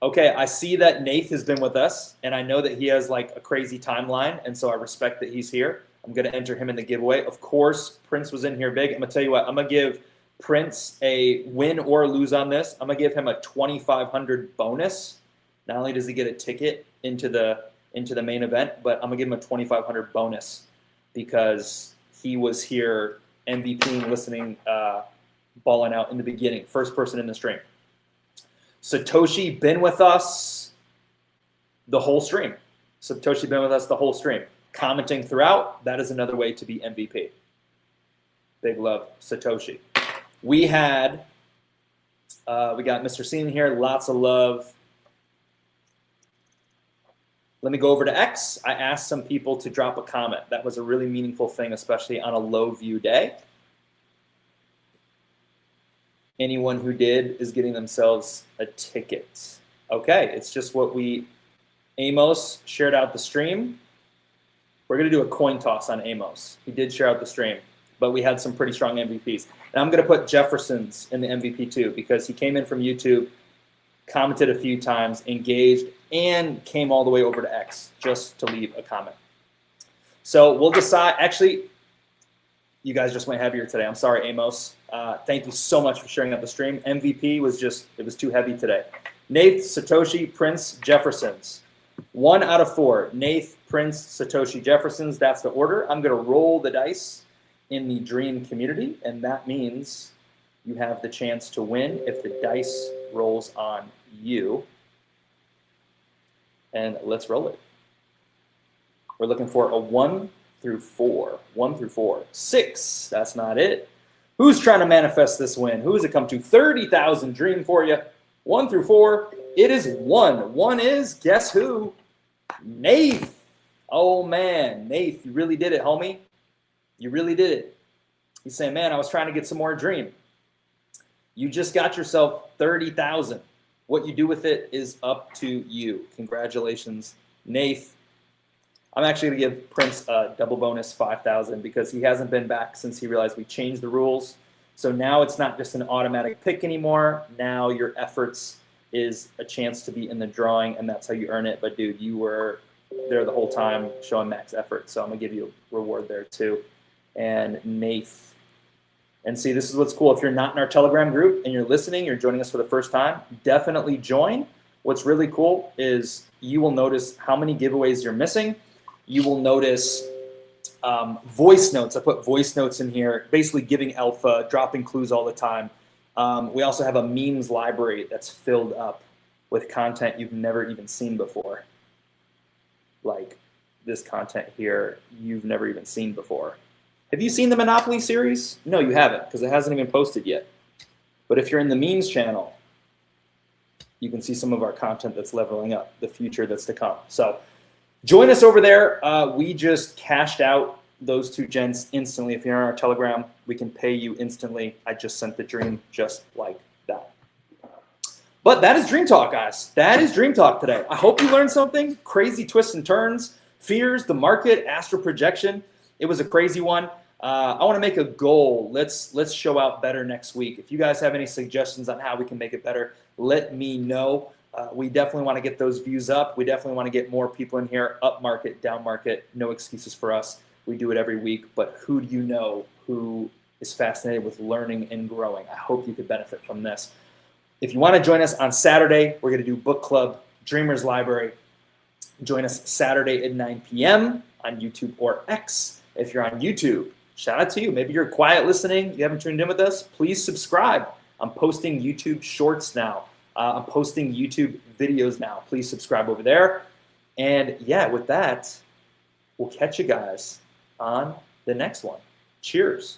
[SPEAKER 4] Okay, I see that Nath has been with us, and I know that he has like a crazy timeline, and so I respect that he's here. I'm going to enter him in the giveaway. Of course, Prince was in here big. I'm going to tell you what, I'm going to give Prince a win or lose on this. I'm going to give him a 2,500 bonus. Not only does he get a ticket into the main event, but I'm going to give him a 2,500 bonus. because he was here MVPing, listening, balling out in the beginning, first person in the stream. Satoshi been with us the whole stream. Satoshi been with us the whole stream. Commenting throughout, that is another way to be MVP. Big love, Satoshi. We got Mr. Scene here, lots of love. Let me go over to X. I asked some people to drop a comment. That was a really meaningful thing, especially on a low view day. Anyone who did is getting themselves a ticket. Okay, it's just what Amos shared out the stream. We're going to do a coin toss on Amos. He did share out the stream, but we had some pretty strong MVPs. And I'm going to put Jefferson's in the MVP too, because he came in from YouTube, commented a few times, engaged, and came all the way over to X just to leave a comment. So we'll decide. Actually, you guys just went heavier today. I'm sorry, Amos. Thank you so much for sharing out the stream. MVP was it was too heavy today. Nath, Satoshi, Prince, Jefferson's. 1 out of 4. Nath, Prince, Satoshi, Jefferson's. That's the order. I'm going to roll the dice in the Dream community, and that means you have the chance to win if the dice rolls on you. And let's roll it. We're looking for a 1 through 4. 1 through 4. 6. That's not it. Who's trying to manifest this win? Who does it come to? 30,000 Dream for you. 1 through 4. It is 1. 1 is, guess who? Nath. Oh, man. Nath, you really did it, homie. You really did it. He's saying, man, I was trying to get some more Dream. You just got yourself 30,000. What you do with it is up to you. Congratulations, Nath. I'm actually going to give Prince a double bonus 5,000 because he hasn't been back since he realized we changed the rules. So now it's not just an automatic pick anymore. Now your efforts is a chance to be in the drawing, and that's how you earn it. But, dude, you were there the whole time showing max effort. So I'm going to give you a reward there too. And Nath. And see, this is what's cool. If you're not in our Telegram group and you're listening, you're joining us for the first time, definitely join. What's really cool is you will notice how many giveaways you're missing. You will notice voice notes. I put voice notes in here, basically giving alpha, dropping clues all the time. We also have a memes library that's filled up with content you've never even seen before. Like this content here, you've never even seen before. Have you seen the Monopoly series? No, you haven't, because it hasn't even posted yet. But if you're in the memes channel, you can see some of our content that's leveling up, the future that's to come. So join us over there. We just cashed out those two gents instantly. If you're on our Telegram, we can pay you instantly. I just sent the Dream just like that. But that is Dream Talk, guys. That is Dream Talk today. I hope you learned something. Crazy twists and turns, fears, the market, astral projection. It was a crazy one. I want to make a goal. Let's show out better next week. If you guys have any suggestions on how we can make it better, let me know. We definitely want to get those views up. We definitely want to get more people in here, up market, down market. No excuses for us. We do it every week. But who do you know who is fascinated with learning and growing? I hope you could benefit from this. If you want to join us on Saturday, we're going to do book club, Dreamers Library. Join us Saturday at 9 p.m. on YouTube or X. If you're on YouTube, shout out to you. Maybe you're quiet listening. You haven't tuned in with us. Please subscribe. I'm posting YouTube shorts now. I'm posting YouTube videos now. Please subscribe over there. And yeah, with that, we'll catch you guys on the next one. Cheers.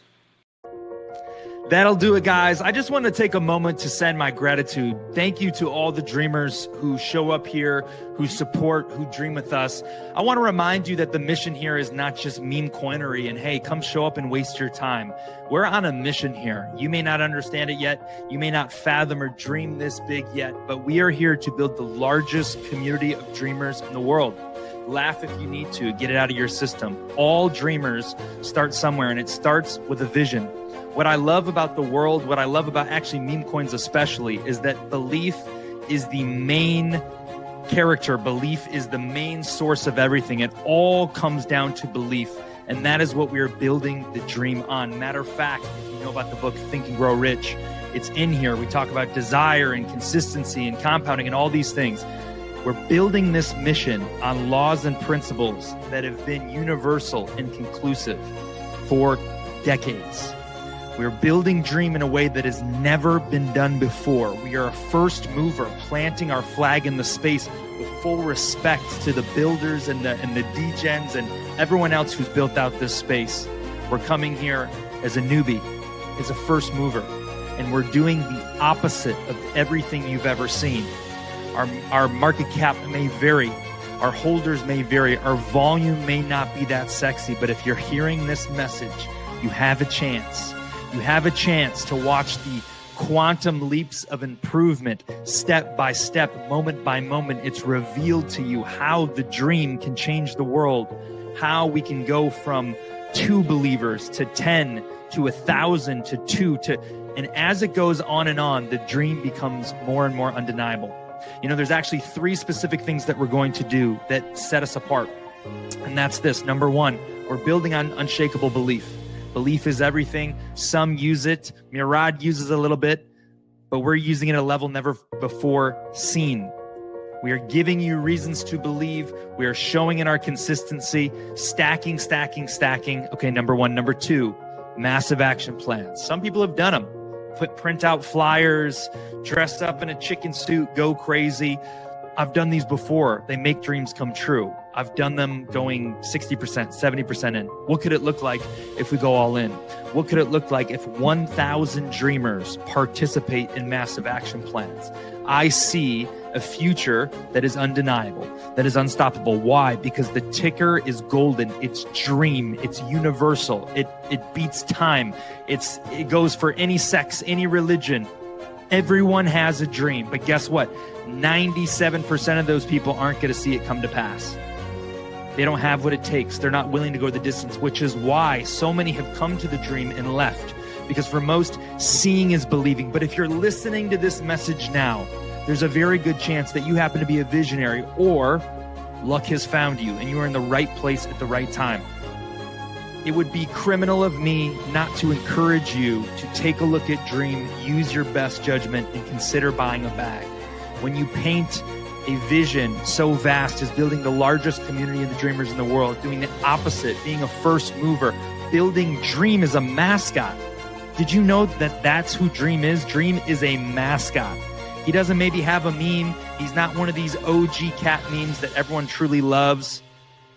[SPEAKER 3] That'll do it, guys. I just want to take a moment to send my gratitude. Thank you to all the dreamers who show up here, who support, who dream with us. I want to remind you that the mission here is not just meme coinery and, hey, come show up and waste your time. We're on a mission here. You may not understand it yet. You may not fathom or dream this big yet, but we are here to build the largest community of dreamers in the world. Laugh if you need to. Get it out of your system. All dreamers start somewhere, and it starts with a vision. What I love about the world, what I love about actually meme coins especially, is that belief is the main character. Belief is the main source of everything. It all comes down to belief. And that is what we are building the dream on. Matter of fact, if you know about the book Think and Grow Rich, it's in here. We talk about desire and consistency and compounding and all these things. We're building this mission on laws and principles that have been universal and conclusive for decades. We're building Dream in a way that has never been done before. We are a first mover, planting our flag in the space with full respect to the builders and the degens and everyone else who's built out this space. We're coming here as a newbie, as a first mover, and we're doing the opposite of everything you've ever seen. Our market cap may vary, our holders may vary, our volume may not be that sexy, but if you're hearing this message, you have a chance. You have a chance to watch the quantum leaps of improvement, step by step, moment by moment. It's revealed to you how the dream can change the world, how we can go from 2 believers to 10 to 1,000 to 2 to, and as it goes on and on, the dream becomes more and more undeniable. You know, there's actually 3 specific things that we're going to do that set us apart. And that's this. Number 1, we're building on unshakable belief. Belief is everything. Some use it. Murad uses a little bit, but we're using it at a level never before seen. We are giving you reasons to believe. We are showing in our consistency, stacking. Okay, number 1. Number 2, massive action plans. Some people have done them. Print out flyers, dressed up in a chicken suit, go crazy. I've done these before. They make dreams come true. I've done them going 60%, 70% in. What could it look like if we go all in? What could it look like if 1,000 dreamers participate in massive action plans? I see a future that is undeniable, that is unstoppable. Why? Because the ticker is golden. It's dream. It's universal. It beats time. It goes for any sex, any religion. Everyone has a dream. But guess what? 97% of those people aren't going to see it come to pass. They don't have what it takes. They're not willing to go the distance, which is why so many have come to the dream and left. Because for most, seeing is believing. But if you're listening to this message now, there's a very good chance that you happen to be a visionary, or luck has found you and you are in the right place at the right time. It would be criminal of me not to encourage you to take a look at Dream, use your best judgment, and consider buying a bag. When you paint a vision so vast as building the largest community of the dreamers in the world, doing the opposite, being a first mover, building Dream as a mascot. Did you know that that's who Dream is? Dream is a mascot. He doesn't maybe have a meme. He's not one of these OG cat memes that everyone truly loves.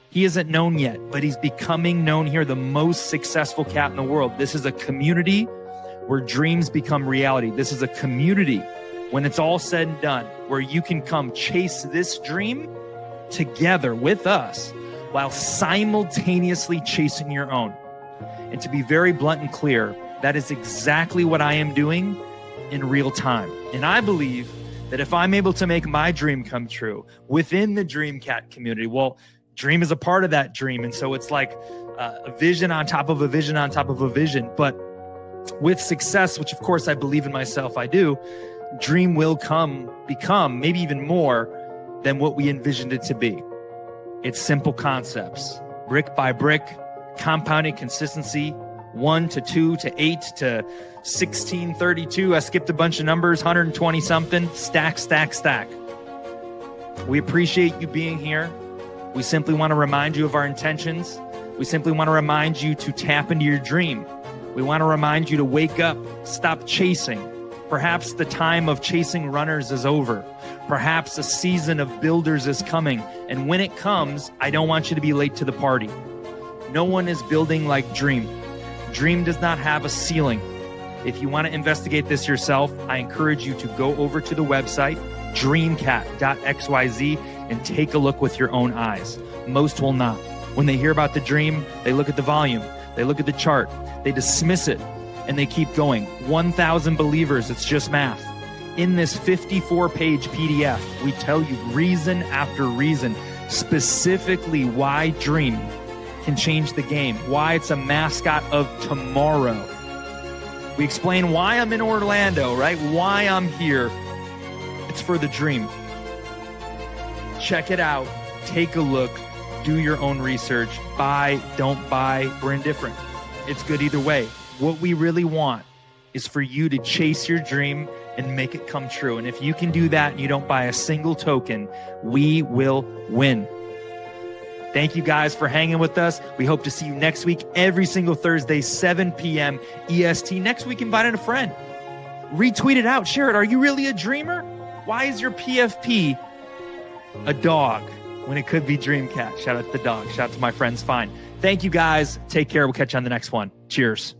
[SPEAKER 3] He isn't known yet, but he's becoming known here, the most successful cat in the world. This is a community where dreams become reality. This is a community, when it's all said and done, where you can come chase this dream together with us while simultaneously chasing your own. And to be very blunt and clear, that is exactly what I am doing in real time. And I believe that if I'm able to make my dream come true within the Dream Cat community, well, Dream is a part of that dream. And so it's like a vision on top of a vision on top of a vision. But with success, which of course I believe in myself, I do, Dream will become maybe even more than what we envisioned it to be. It's simple concepts, brick by brick, compounding consistency, 1 to 2 to 8 to 16, 32. I skipped a bunch of numbers, 120 something, stack. We appreciate you being here. We simply want to remind you of our intentions. We simply want to remind you to tap into your dream. We want to remind you to wake up, stop chasing. Perhaps the time of chasing runners is over. Perhaps a season of builders is coming. And when it comes, I don't want you to be late to the party. No one is building like Dream. Dream does not have a ceiling. If you want to investigate this yourself, I encourage you to go over to the website, dreamcat.xyz, and take a look with your own eyes. Most will not. When they hear about the dream, they look at the volume, they look at the chart, they dismiss it, and they keep going. 1,000 believers, it's just math. In this 54-page PDF, we tell you reason after reason, specifically why Dream can change the game, why it's a mascot of tomorrow. We explain why I'm in Orlando, right? Why I'm here. It's for the dream. Check it out. Take a look. Do your own research. Buy, don't buy. We're indifferent. It's good either way. What we really want is for you to chase your dream and make it come true. And if you can do that and you don't buy a single token, we will win. Thank you guys for hanging with us. We hope to see you next week, every single Thursday, 7 p.m. EST. Next week, invite a friend. Retweet it out. Share it. Are you really a dreamer? Why is your PFP a dog when it could be Dreamcat? Shout out to the dog. Shout out to my friends. Fine. Thank you guys. Take care. We'll catch you on the next one. Cheers.